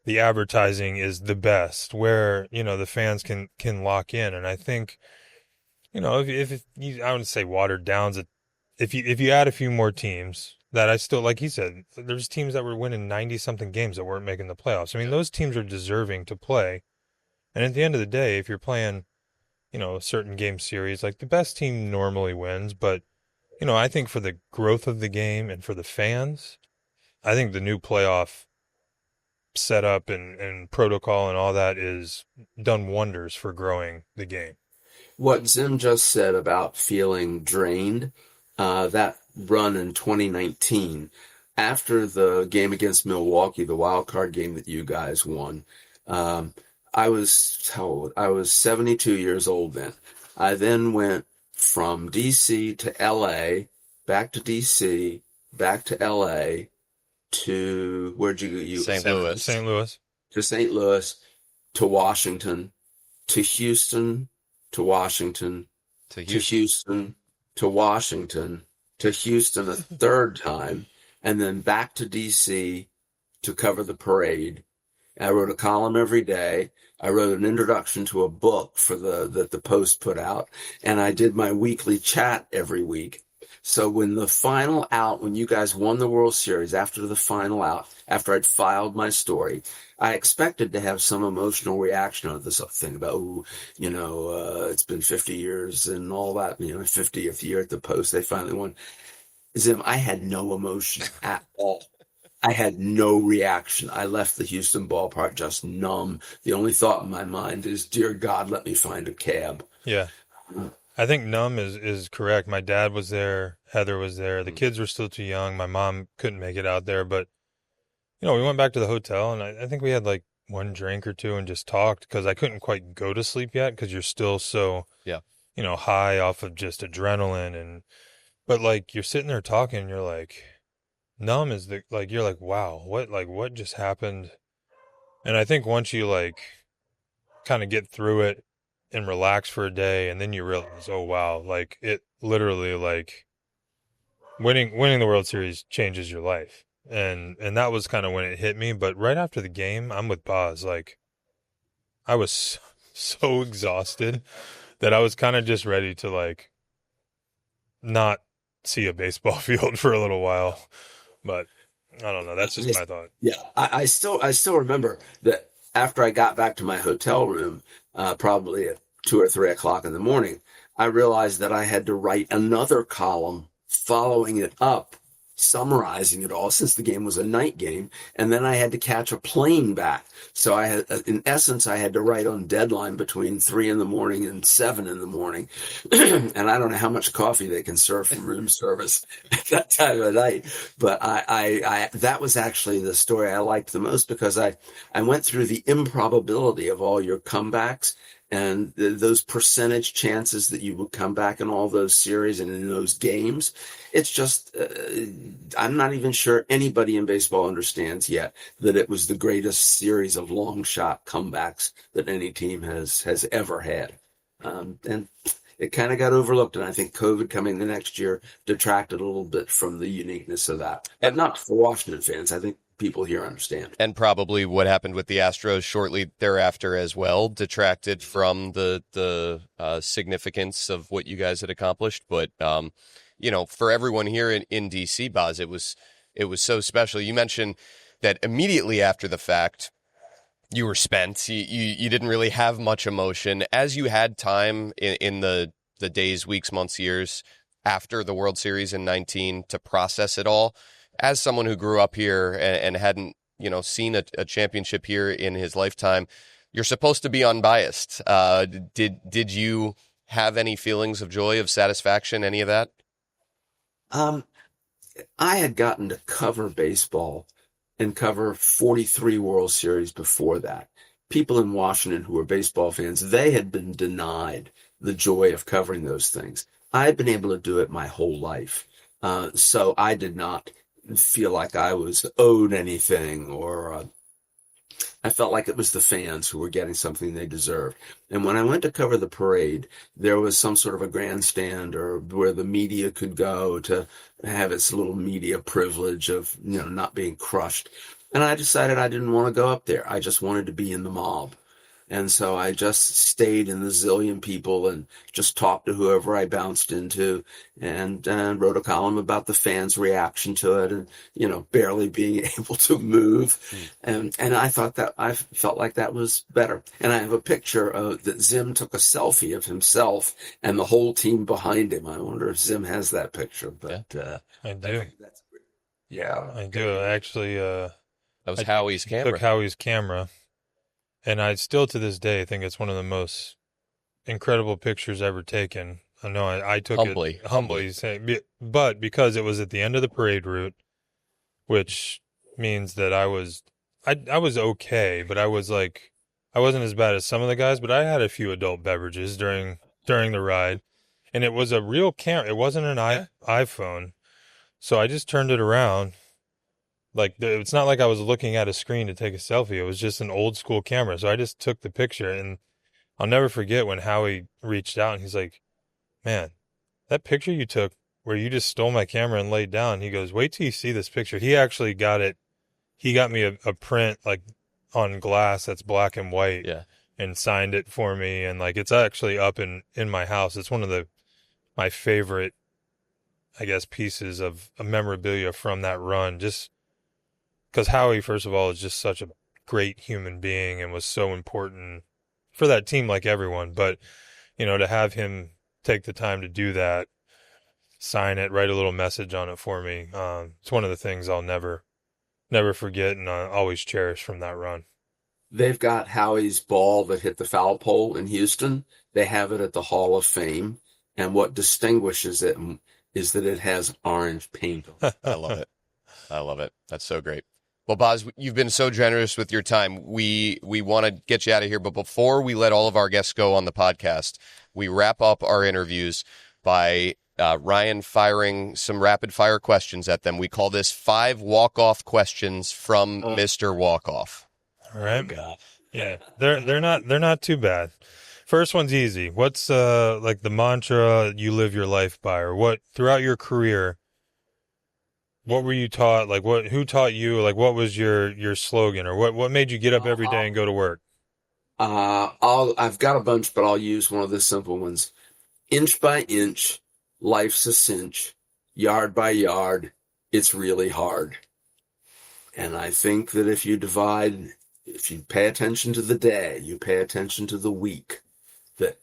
the advertising is the best, where, the fans can lock in. And I think, if you, I wouldn't say watered down, if you add a few more teams that I still, like he said, there's teams that were winning 90-something games that weren't making the playoffs. I mean, those teams are deserving to play. And at the end of the day, if you're playing, a certain game series, like the best team normally wins. But, I think for the growth of the game and for the fans, I think the new playoff setup and protocol and all that is done wonders for growing the game. What Zim just said about feeling drained, that run in 2019, after the game against Milwaukee, the wild card game that you guys won, I was how old? I was 72 years old then. I then went from DC to LA, back to DC, back to LA, to where'd you go? St. Louis. St. Louis. To St. Louis, to Washington, to Houston, to Washington, to Houston, to Washington, to Houston a third time, and then back to DC to cover the parade. I wrote a column every day. I wrote an introduction to a book that the Post put out, and I did my weekly chat every week. So when you guys won the World Series, after the final out, after I'd filed my story, I expected to have some emotional reaction on this thing about, it's been 50 years and all that, 50th year at the Post, they finally won. Zim, I had no emotion at all. I had no reaction. I left the Houston ballpark just numb. The only thought in my mind is, dear God, let me find a cab. Yeah. I think numb is correct. My dad was there. Heather was there. The kids were still too young. My mom couldn't make it out there. But, we went back to the hotel, and I think we had like one drink or two and just talked because I couldn't quite go to sleep yet because you're still so, high off of just adrenaline. But like you're sitting there talking and you're like, numb is you're like, wow, what just happened? And I think once you like kind of get through it and relax for a day, and then you realize, oh wow, like it literally like winning the World Series changes your life. And that was kind of when it hit me. But right after the game, I'm with Boz. Like, I was so exhausted that I was kind of just ready to, like, not see a baseball field for a little while. But I don't know. That's just my thought. Yeah, I still remember that after I got back to my hotel room, probably at 2 or 3 o'clock in the morning, I realized that I had to write another column following it up, summarizing it all, since the game was a night game, and then I had to catch a plane back. So I had, in essence, I had to write on deadline between 3 in the morning and 7 in the morning, and I don't know how much coffee they can serve from room service at that time of night. But I that was actually the story I liked the most, because I went through the improbability of all your comebacks and those percentage chances that you would come back in all those series and in those games. It's just, I'm not even sure anybody in baseball understands yet that it was the greatest series of long shot comebacks that any team has ever had. And it kind of got overlooked. And I think COVID coming the next year detracted a little bit from the uniqueness of that. And not for Washington fans. I think people here understand. And probably what happened with the Astros shortly thereafter as well detracted from the significance of what you guys had accomplished. But, for everyone here in DC, Boz, it was so special. You mentioned that immediately after the fact, you were spent. You didn't really have much emotion. As you had time in the days, weeks, months, years after the World Series in 19 to process it all, as someone who grew up here and hadn't, seen a championship here in his lifetime, you're supposed to be unbiased. Did you have any feelings of joy, of satisfaction, any of that? I had gotten to cover baseball and cover 43 World Series before that. People in Washington who were baseball fans, they had been denied the joy of covering those things. I had been able to do it my whole life. So I did not feel like I was owed anything, or I felt like it was the fans who were getting something they deserved. And when I went to cover the parade, there was some sort of a grandstand or where the media could go to have its little media privilege of, not being crushed. And I decided I didn't want to go up there. I just wanted to be in the mob. And so I just stayed in the zillion people and just talked to whoever I bounced into, and wrote a column about the fans' reaction to it, and, barely being able to move. And I felt like that was better. And I have a picture that Zim took a selfie of himself and the whole team behind him. I wonder if Zim has that picture, but I do. Yeah, I do. Actually, that was Howie's camera. Took Howie's camera. And I still, to this day, think it's one of the most incredible pictures ever taken. I know I took it humbly, but because it was at the end of the parade route, which means that I was okay, but I wasn't as bad as some of the guys, but I had a few adult beverages during the ride, and it was a real camera. It wasn't an iPhone, so I just turned it around. Like, it's not like I was looking at a screen to take a selfie. It was just an old school camera. So I just took the picture, and I'll never forget when Howie reached out and he's like, "Man, that picture you took where you just stole my camera and laid down." He goes, "Wait till you see this picture." He actually got it. He got me a print, like, on glass that's black and white, Yeah, and signed it for me. And, like, it's actually up in my house. It's one of my favorite, I guess, pieces of memorabilia from that run. Just because Howie, first of all, is just such a great human being and was so important for that team, like everyone. But, to have him take the time to do that, sign it, write a little message on it for me, it's one of the things I'll never forget and I always cherish from that run. they've got Howie's ball that hit the foul pole in Houston. They have it at the Hall of Fame. And what distinguishes it is that it has orange paint on it. I love it. I love it. That's so great. Well, Boz, you've been so generous with your time. We want to get you out of here, but before we let all of our guests go on the podcast, we wrap up our interviews by Ryan firing some rapid-fire questions at them. We call this 5 walk-off questions from Mr. Walk-Off. All right. Oh, God. Yeah, they're not too bad. First one's easy. What's like the mantra you live your life by, or what throughout your career What were you taught? Like who taught you? Like what was your slogan, or what made you get up every day and go to work? I've got a bunch, but I'll use one of the simple ones. Inch by inch, life's a cinch. Yard by yard, it's really hard. And I think that if you pay attention to the day, you pay attention to the week, that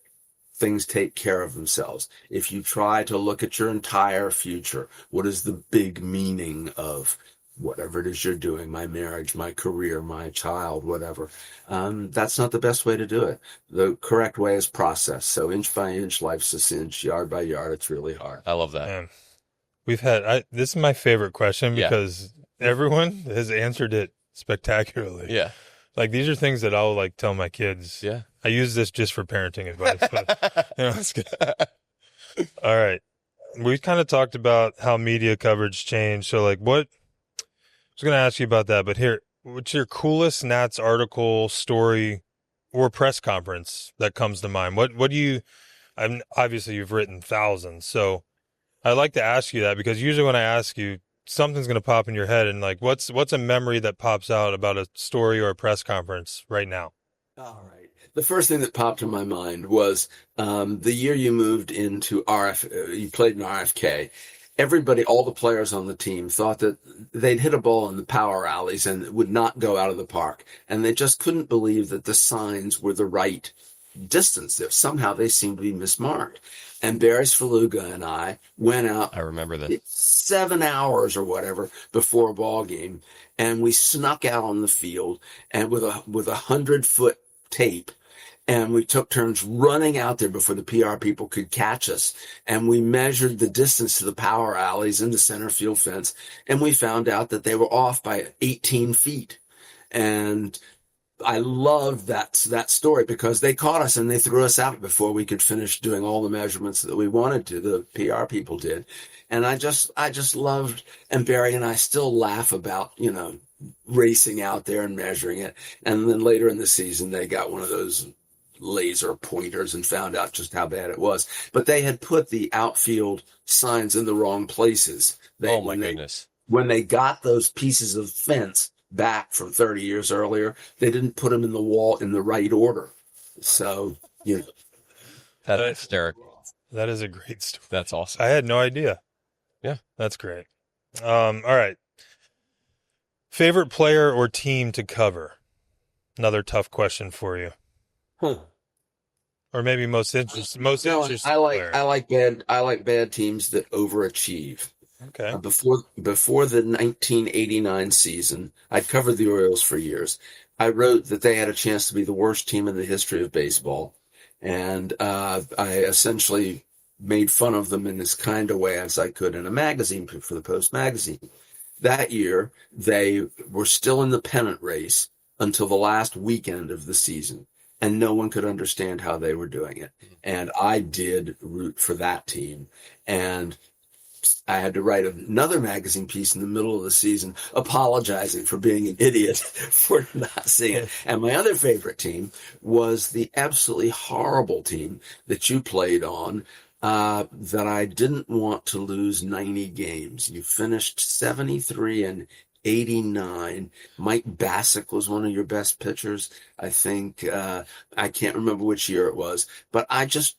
things take care of themselves. If you try to look at your entire future, what is the big meaning of whatever it is you're doing, my marriage, my career, my child, whatever, that's not the best way to do it. The correct way is process. So inch by inch, life's a cinch. Yard by yard, it's really hard. I love that. Man, this is my favorite question because everyone has answered it spectacularly. Yeah. Like these are things that I'll like tell my kids. Yeah. I use this just for parenting advice, but it's good. All right. We kind of talked about how media coverage changed. So like I was going to ask you about that, but here, what's your coolest Nats article, story, or press conference that comes to mind? What do you, obviously you've written thousands, so I'd like to ask you that because usually when I ask you, something's going to pop in your head, and like, what's a memory that pops out about a story or a press conference right now? All right. The first thing that popped in my mind was the year you moved into you played in RFK. Everybody, all the players on the team thought that they'd hit a ball in the power alleys and it would not go out of the park. And they just couldn't believe that the signs were the right distance. Somehow they seemed to be mismarked. And Barry Svaluga and I went out. I remember that. 7 hours or whatever before a ball game. And we snuck out on the field and with 100-foot tape. And we took turns running out there before the PR people could catch us. And we measured the distance to the power alleys and the center field fence. And we found out that they were off by 18 feet. And I loved that story because they caught us and they threw us out before we could finish doing all the measurements that we wanted to. The PR people did. And I just loved, and Barry and I still laugh about, racing out there and measuring it. And then later in the season, they got one of those laser pointers and found out just how bad it was. But they had put the outfield signs in the wrong places. Oh my goodness. When they got those pieces of fence back from 30 years earlier, they didn't put them in the wall in the right order. So, That's hysterical. That is a great story. That's awesome. I had no idea. Yeah. That's great. All right. Favorite player or team to cover? Another tough question for you. Or maybe most interesting player. I like bad teams that overachieve. Okay. Before the 1989 season, I'd covered the Orioles for years. I wrote that they had a chance to be the worst team in the history of baseball, and I essentially made fun of them in as kind of way as I could in a magazine for the Post magazine. That year, they were still in the pennant race until the last weekend of the season, and no one could understand how they were doing it. And I did root for that team, and I had to write another magazine piece in the middle of the season apologizing for being an idiot for not seeing it. And my other favorite team was the absolutely horrible team that you played on, that I didn't want to lose 90 games. You finished 73 and 89. Mike Bassick was one of your best pitchers. I think, I can't remember which year it was, but I just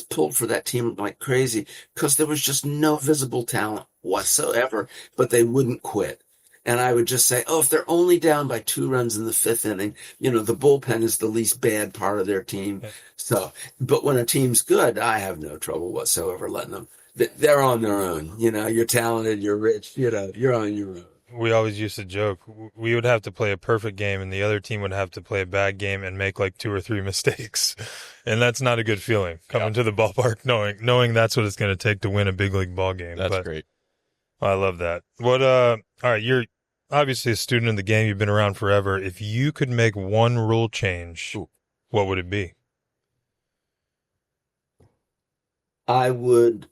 pulled for that team like crazy because there was just no visible talent whatsoever, but they wouldn't quit. And I would just say, if they're only down by 2 runs in the 5th inning, the bullpen is the least bad part of their team. So, but when a team's good, I have no trouble whatsoever letting them. They're on their own. You're talented, you're rich, you're on your own. We always used to joke we would have to play a perfect game and the other team would have to play a bad game and make like 2 or 3 mistakes. And that's not a good feeling coming to the ballpark knowing that's what it's going to take to win a big league ball game. That's great. I love that. All right, you're obviously a student in the game. You've been around forever. If you could make one rule change, what would it be? I would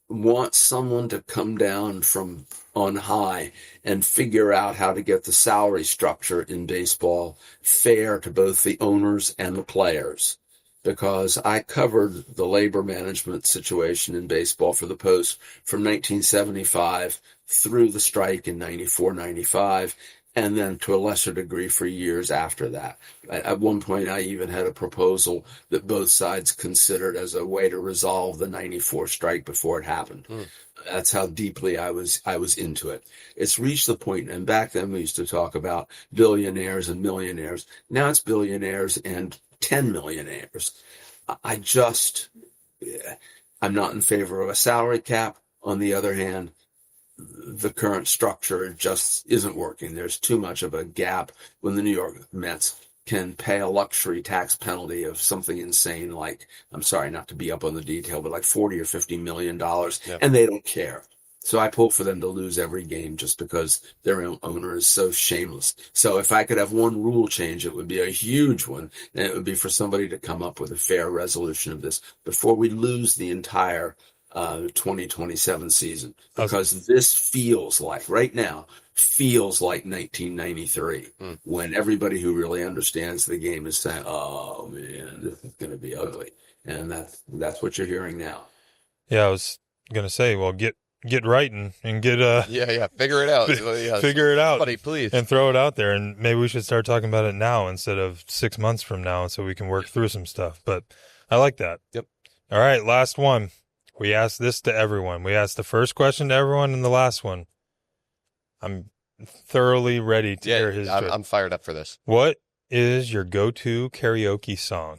want someone to come down from on high and figure out how to get the salary structure in baseball fair to both the owners and the players. because I covered the labor management situation in baseball for the Post from 1975 through the strike in 94, 95, and then to a lesser degree for years after that. At one point, I even had a proposal that both sides considered as a way to resolve the 94 strike before it happened. That's how deeply I was into it. It's reached the point, and back then we used to talk about billionaires and millionaires. Now it's billionaires and 10 millionaires. I'm not in favor of a salary cap. On the other hand, the current structure just isn't working. There's too much of a gap when the New York Mets can pay a luxury tax penalty of something insane like, I'm sorry not to be up on the detail, but like $40 or $50 million, and they don't care. So I pull for them to lose every game just because their owner is so shameless. So if I could have one rule change, it would be a huge one, and it would be for somebody to come up with a fair resolution of this before we lose the entire 2027 season, because this feels like, right now, feels like 1993 when everybody who really understands the game is saying, oh man, this is going to be ugly. And that's what you're hearing now. Yeah, I was going to say, well, get writing and get figure it out. Figure it out, buddy, please, and throw it out there. And maybe we should start talking about it now instead of 6 months from now, so we can work through some stuff. But I like that. Yep. All right, last one. We asked this to everyone. We asked the first question to everyone and the last one. I'm thoroughly ready to hear his. I'm fired up for this. What is your go-to karaoke song?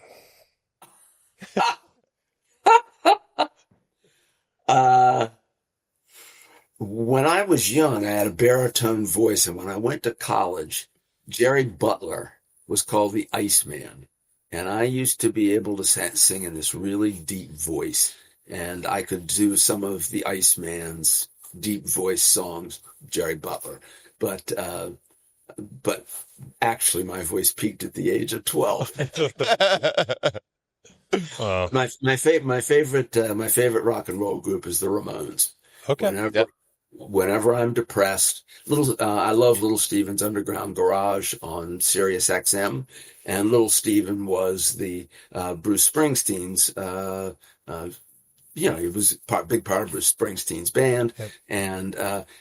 When I was young, I had a baritone voice, and when I went to college, Jerry Butler was called the Iceman, and I used to be able to sing in this really deep voice. And I could do some of the Iceman's deep voice songs, Jerry Butler. But actually, my voice peaked at the age of 12. My favorite rock and roll group is the Ramones. Okay. Whenever I'm depressed, I love Little Steven's Underground Garage on Sirius XM, and Little Steven was the Bruce Springsteen's. He was a big part of Bruce Springsteen's band, and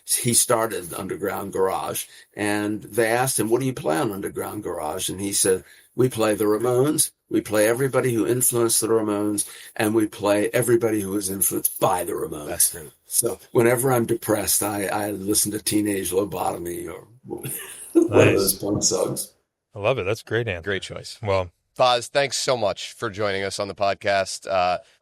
he started Underground Garage. And they asked him, "What do you play on Underground Garage?" And he said, "We play the Ramones, we play everybody who influenced the Ramones, and we play everybody who was influenced by the Ramones." That's true. So whenever I'm depressed, I listen to Teenage Lobotomy or one of those punk songs. I love it. That's a great answer. Great choice. Well, Boz, thanks so much for joining us on the podcast.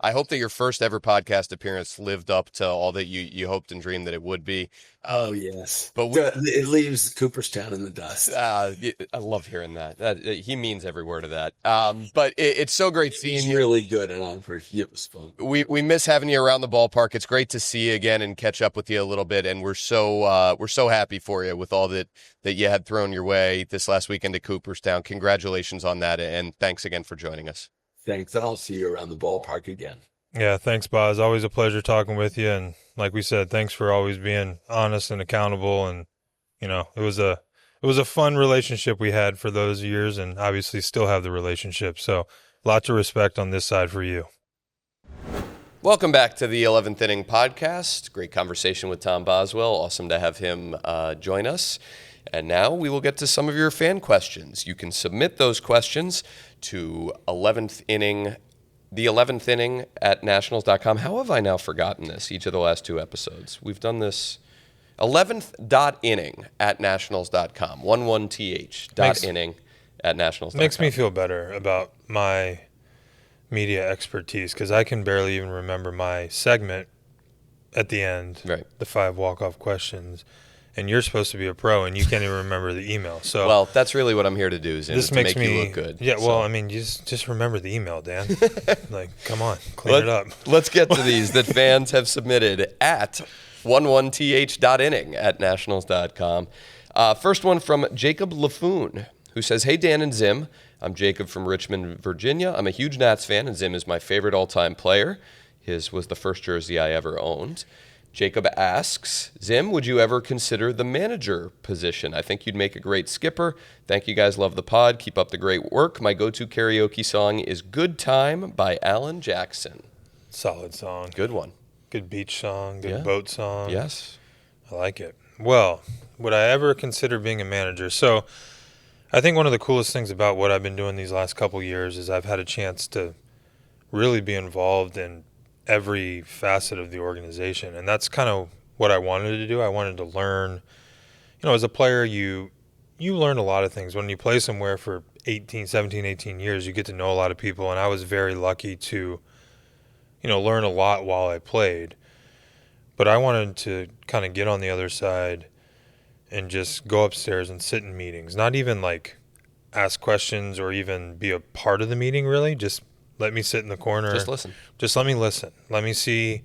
I hope that your first ever podcast appearance lived up to all that you hoped and dreamed that it would be. Oh, yes. But it leaves Cooperstown in the dust. I love hearing that. He means every word of that. But it's so great seeing you. He's really good, and it was fun. We miss having you around the ballpark. It's great to see you again and catch up with you a little bit. And we're so happy for you with all that you had thrown your way this last weekend to Cooperstown. Congratulations on that, and thanks again for joining us. Thanks, and I'll see you around the ballpark again. Yeah, thanks, Boz. Always a pleasure talking with you. And like we said, thanks for always being honest and accountable. And, it was a fun relationship we had for those years, and obviously still have the relationship. So lots of respect on this side for you. Welcome back to the 11th Inning Podcast. Great conversation with Tom Boswell. Awesome to have him join us. And now we will get to some of your fan questions. You can submit those questions to the 11th inning at nationals.com. How have I now forgotten this each of the last two episodes? We've done this 11th.inning at nationals.com. 11th.inning at nationals.com. Makes me feel better about my media expertise, because I can barely even remember my segment at the end, right? The 5 walk-off questions. And you're supposed to be a pro, and you can't even remember the email. So, well, that's really what I'm here to do, Zim, this is to makes make me you look good. Yeah, so. well, I mean, just remember the email, Dan. Like, come on, clean it up. Let's get to these that fans have submitted at 11th.inning at nationals.com. First one from Jacob Lafoon, who says, "Hey, Dan and Zim. I'm Jacob from Richmond, Virginia. I'm a huge Nats fan, and Zim is my favorite all-time player. His was the first jersey I ever owned. Jacob asks, Zim, would you ever consider the manager position? I think you'd make a great skipper. Thank you guys. Love the pod. Keep up the great work. My go-to karaoke song is Good Time by Alan Jackson. Solid song. Good one. Good beach song. Good Yeah. boat song. Yes. I like it. Well, would I ever consider being a manager? So I think one of the coolest things about what I've been doing these last couple years is I've had a chance to really be involved in every facet of the organization. And that's kind of what I wanted to do. I wanted to learn, as a player, you learn a lot of things. When you play somewhere for 17, 18 years, you get to know a lot of people. And I was very lucky to, learn a lot while I played. But I wanted to kind of get on the other side and just go upstairs and sit in meetings. Not even like ask questions or even be a part of the meeting, really. Just let me sit in the corner. Just listen. Just let me listen. Let me see,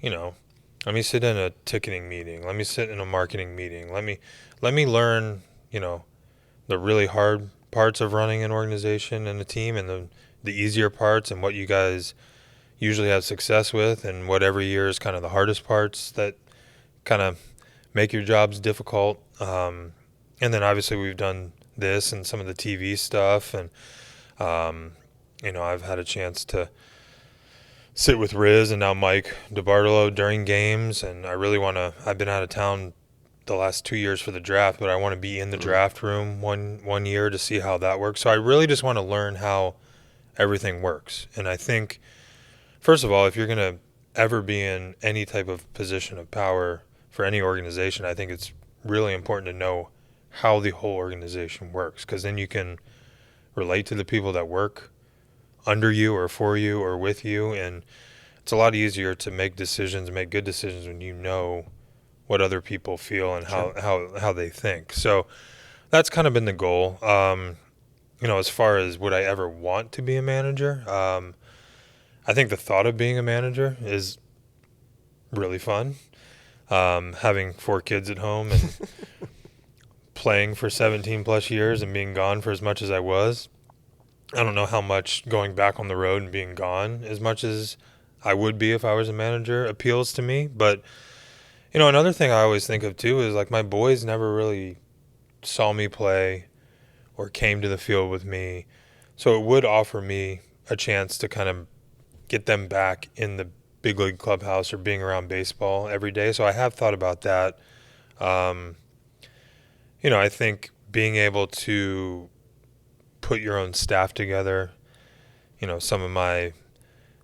let me sit in a ticketing meeting. Let me sit in a marketing meeting. Let me learn, the really hard parts of running an organization and a team, and the easier parts, and what you guys usually have success with, and what every year is kind of the hardest parts that kind of make your jobs difficult. And then obviously we've done this and some of the TV stuff, and I've had a chance to sit with Riz and now Mike DeBartolo during games, and I've been out of town the last 2 years for the draft, but I want to be in the draft room one year to see how that works. So I really just want to learn how everything works. And I think, first of all, if you're going to ever be in any type of position of power for any organization, I think it's really important to know how the whole organization works, because then you can relate to the people that work under you or for you or with you, and it's a lot easier to make good decisions when you know what other people feel and how they think. So that's kind of been the goal. As far as would I ever want to be a manager, I think the thought of being a manager is really fun. Having 4 kids at home and playing for 17 plus years and being gone for as much as I was. I don't know how much going back on the road and being gone as much as I would be if I was a manager appeals to me. But, another thing I always think of too is like my boys never really saw me play or came to the field with me. So it would offer me a chance to kind of get them back in the big league clubhouse or being around baseball every day. So I have thought about that. I think being able to put your own staff together, some of my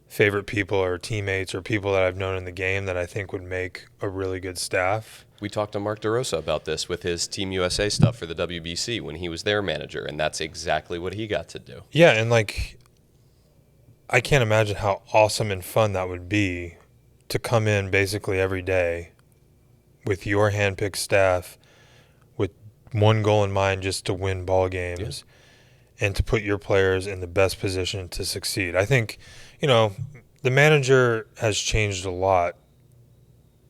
favorite people are teammates or people that I've known in the game that I think would make a really good staff. We talked to Mark DeRosa about this with his Team USA stuff for the WBC when he was their manager, and that's exactly what he got to do. Yeah, and I can't imagine how awesome and fun that would be to come in basically every day with your handpicked staff with one goal in mind, just to win ball games and to put your players in the best position to succeed. I think, the manager has changed a lot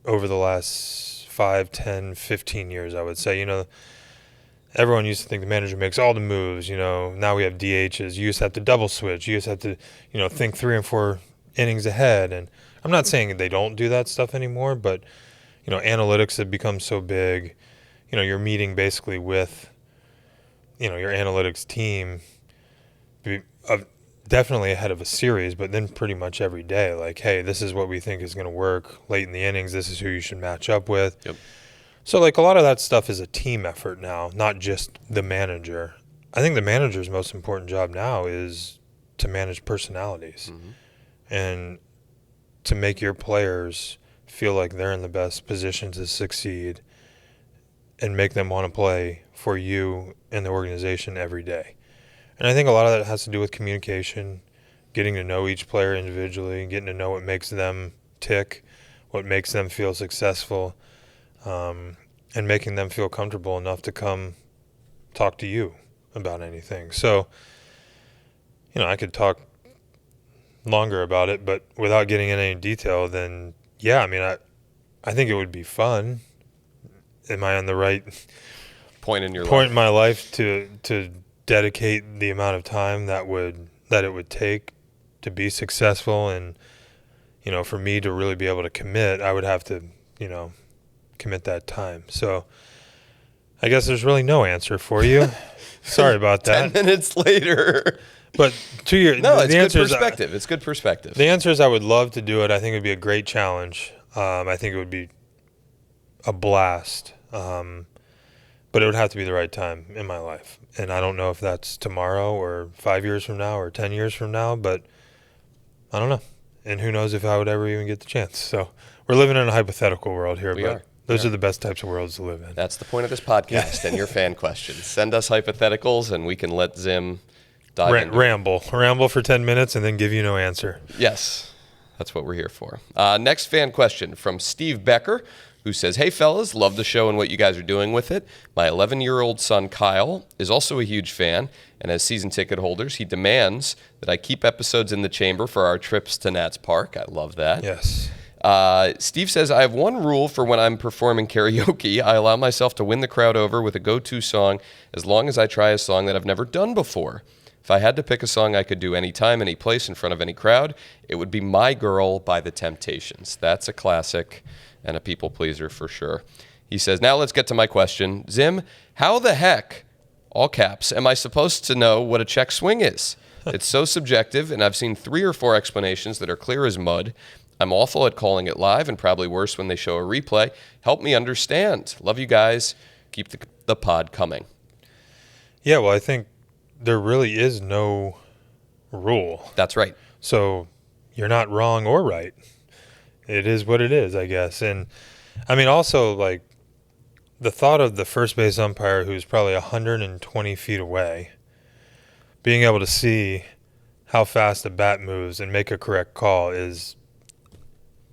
over the last 5, 10, 15 years, I would say. Everyone used to think the manager makes all the moves. Now we have DHs. You just have to double switch. You just have to, think 3 and 4 innings ahead. And I'm not saying they don't do that stuff anymore, but, analytics have become so big. You're meeting basically with, your analytics team definitely ahead of a series, but then pretty much every day. Like, hey, this is what we think is going to work late in the innings. This is who you should match up with. Yep. So, a lot of that stuff is a team effort now, not just the manager. I think the manager's most important job now is to manage personalities and to make your players feel like they're in the best position to succeed and make them want to play for you and the organization every day. And I think a lot of that has to do with communication, getting to know each player individually, getting to know what makes them tick, what makes them feel successful, and making them feel comfortable enough to come talk to you about anything. So, I could talk longer about it, but without getting into any detail, then, I think it would be fun. Am I on the right Point in your point life. in my life to dedicate the amount of time that it would take to be successful? And, for me to really be able to commit, I would have to commit that time. So I guess there's really no answer for you. Sorry about that. 10 minutes later. But to your No, it's the good answer is, perspective. It's good perspective. the answer is I would love to do it. I think it would be a great challenge. I think it would be a blast. But it would have to be the right time in my life. And I don't know if that's tomorrow or 5 years from now or 10 years from now, but I don't know. And who knows if I would ever even get the chance. So we're living in a hypothetical world here, but those are the best types of worlds to live in. That's the point of this podcast and your fan questions. Send us hypotheticals and we can let Zim dive into it. Ramble for 10 minutes and then give you no answer. Yes, that's what we're here for. Next fan question from Steve Becker, who says, "Hey fellas, love the show and what you guys are doing with it. My 11-year-old son Kyle is also a huge fan, and as season ticket holders, he demands that I keep episodes in the chamber for our trips to Nats Park." I love that. Yes. Steve says, "I have one rule for when I'm performing karaoke. I allow myself to win the crowd over with a go-to song as long as I try a song that I've never done before. If I had to pick a song I could do anytime, any place, in front of any crowd, it would be My Girl by The Temptations." That's a classic and a people pleaser for sure. He says, "Now let's get to my question. Zim, how the heck, all caps, am I supposed to know what a check swing is? It's so subjective, and I've seen 3 or 4 explanations that are clear as mud. I'm awful at calling it live and probably worse when they show a replay. Help me understand. Love you guys. Keep the pod coming." Yeah, well, I think there really is no rule. That's right. So you're not wrong or right. It is what it is, I guess. And I mean, also, like, the thought of the first base umpire who's probably 120 feet away being able to see how fast a bat moves and make a correct call is,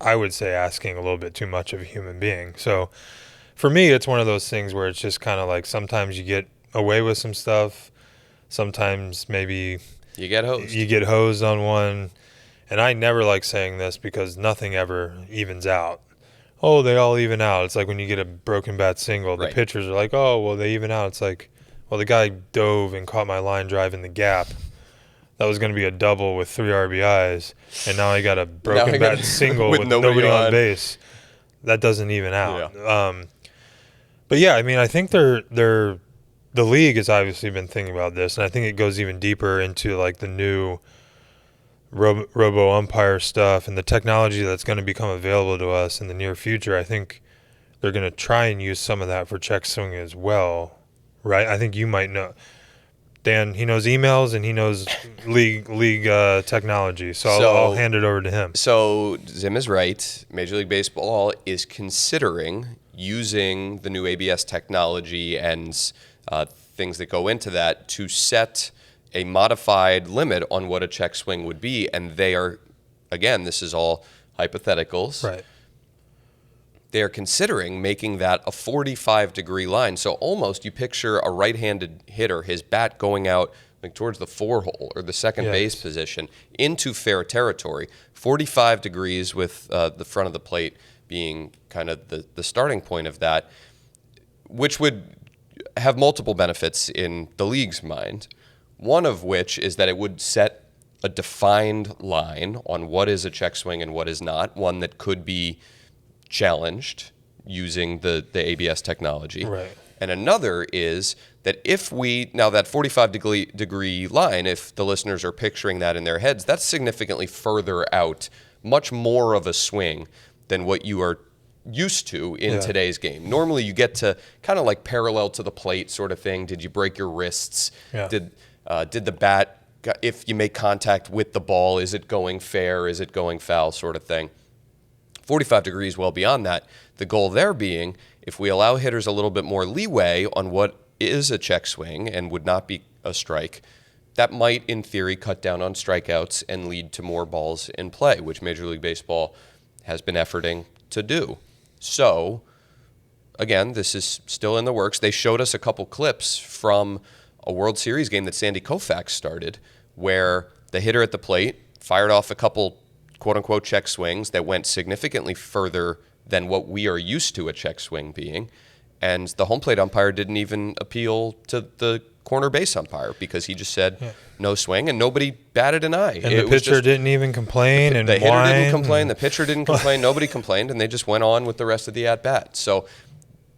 I would say, asking a little bit too much of a human being. So for me, it's one of those things where it's just kind of like sometimes you get away with some stuff. Sometimes maybe You get hosed. you get hosed on one. And I never like saying this because nothing ever evens out. Oh, they all even out. It's like when you get a broken bat single, the Right. pitchers are like, oh, well, they even out. It's like, well, the guy dove and caught my line drive in the gap. That was going to be a double with 3 RBIs. And now I got a broken bat single with nobody on base. That doesn't even out. Yeah. But yeah, I mean, I think the league has obviously been thinking about this. And I think it goes even deeper into like the new robo umpire stuff and the technology that's going to become available to us in the near future. I think they're going to try and use some of that for check swing as well, right? I think you might know. Dan, he knows emails and he knows league technology, so I'll hand it over to him. So Zim is right. Major League Baseball is considering using the new ABS technology and things that go into that to set a modified limit on what a check swing would be, and they are, again, this is all hypotheticals. Right. They are considering making that a 45-degree line. So almost you picture a right-handed hitter, his bat going out like towards the 4-hole or the second base position into fair territory. 45 degrees with the front of the plate being kind of the starting point of that, which would have multiple benefits in the league's mind. One of which is that it would set a defined line on what is a check swing and what is not, one that could be challenged using the ABS technology. Right. And another is that if now that 45-degree line, if the listeners are picturing that in their heads, that's significantly further out, much more of a swing than what you are used to in today's game. Normally you get to kind of like parallel to the plate sort of thing. Did you break your wrists? Yeah. Did the bat, if you make contact with the ball, is it going fair? Is it going foul sort of thing? 45 degrees well beyond that. The goal there being, if we allow hitters a little bit more leeway on what is a check swing and would not be a strike, that might, in theory, cut down on strikeouts and lead to more balls in play, which Major League Baseball has been efforting to do. So, again, this is still in the works. They showed us a couple clips from a World Series game that Sandy Koufax started, where the hitter at the plate fired off a couple quote-unquote check swings that went significantly further than what we are used to a check swing being, And the home plate umpire didn't even appeal to the corner base umpire because he just said no swing, and nobody batted an eye. And the pitcher didn't even complain, and the hitter didn't complain, the pitcher didn't complain, nobody complained, and they just went on with the rest of the at-bat. So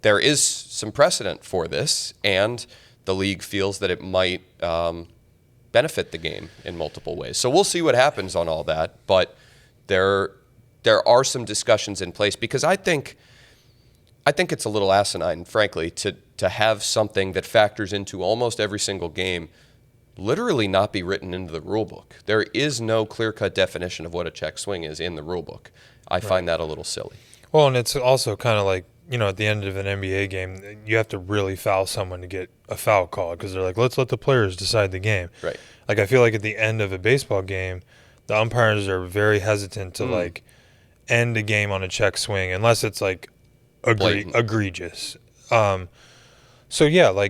there is some precedent for this, and the league feels that it might benefit the game in multiple ways. So we'll see what happens on all that, but there are some discussions in place because I think it's a little asinine, frankly, to have something that factors into almost every single game literally not be written into the rule book. There is no clear-cut definition of what a check swing is in the rule book. I find that a little silly. Well, and it's also kind of like, at the end of an NBA game, you have to really foul someone to get a foul call because they're like, let's let the players decide the game. Right. Like, I feel like at the end of a baseball game, the umpires are very hesitant to, end a game on a check swing unless it's, egregious. So, yeah,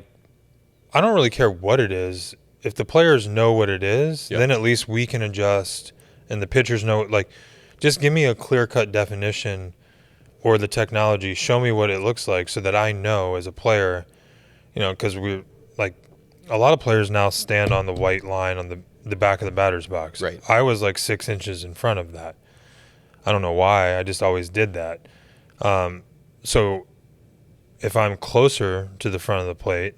I don't really care what it is. If the players know what it is, then at least we can adjust and the pitchers know. Just give me a clear-cut definition or the technology. Show me what it looks like so that I know as a player, because a lot of players now stand on the white line on the back of the batter's box. Right. I was 6 inches in front of that. I don't know why. I just always did that. So if I'm closer to the front of the plate,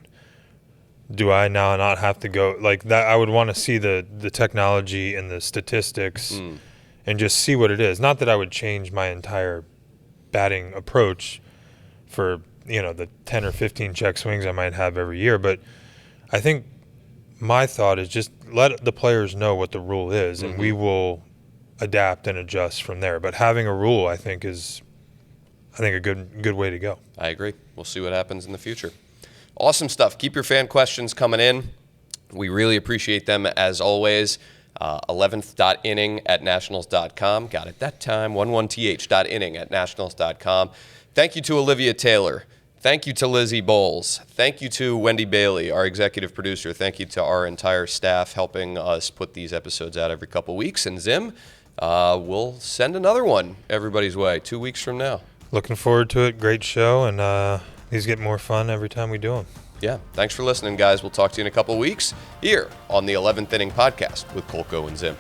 do I now not have to go that? I would want to see the technology and the statistics and just see what it is. Not that I would change my entire batting approach for, the 10 or 15 check swings I might have every year. But I think my thought is just let the players know what the rule is and we will adapt and adjust from there. But having a rule, I think, is a good way to go. I agree. We'll see what happens in the future. Awesome stuff. Keep your fan questions coming in. We really appreciate them as always. 11th.inning@nationals.com. Got it that time. 11th.inning@nationals.com. Thank you to Olivia Taylor. Thank you to Lizzie Bowles. Thank you to Wendy Bailey, our executive producer. Thank you to our entire staff helping us put these episodes out every couple weeks. And Zim, we'll send another one everybody's way 2 weeks from now. Looking forward to it. Great show, and these get more fun every time we do them. Yeah. Thanks for listening, guys. We'll talk to you in a couple of weeks here on the 11th Inning Podcast with Kolko and Zim.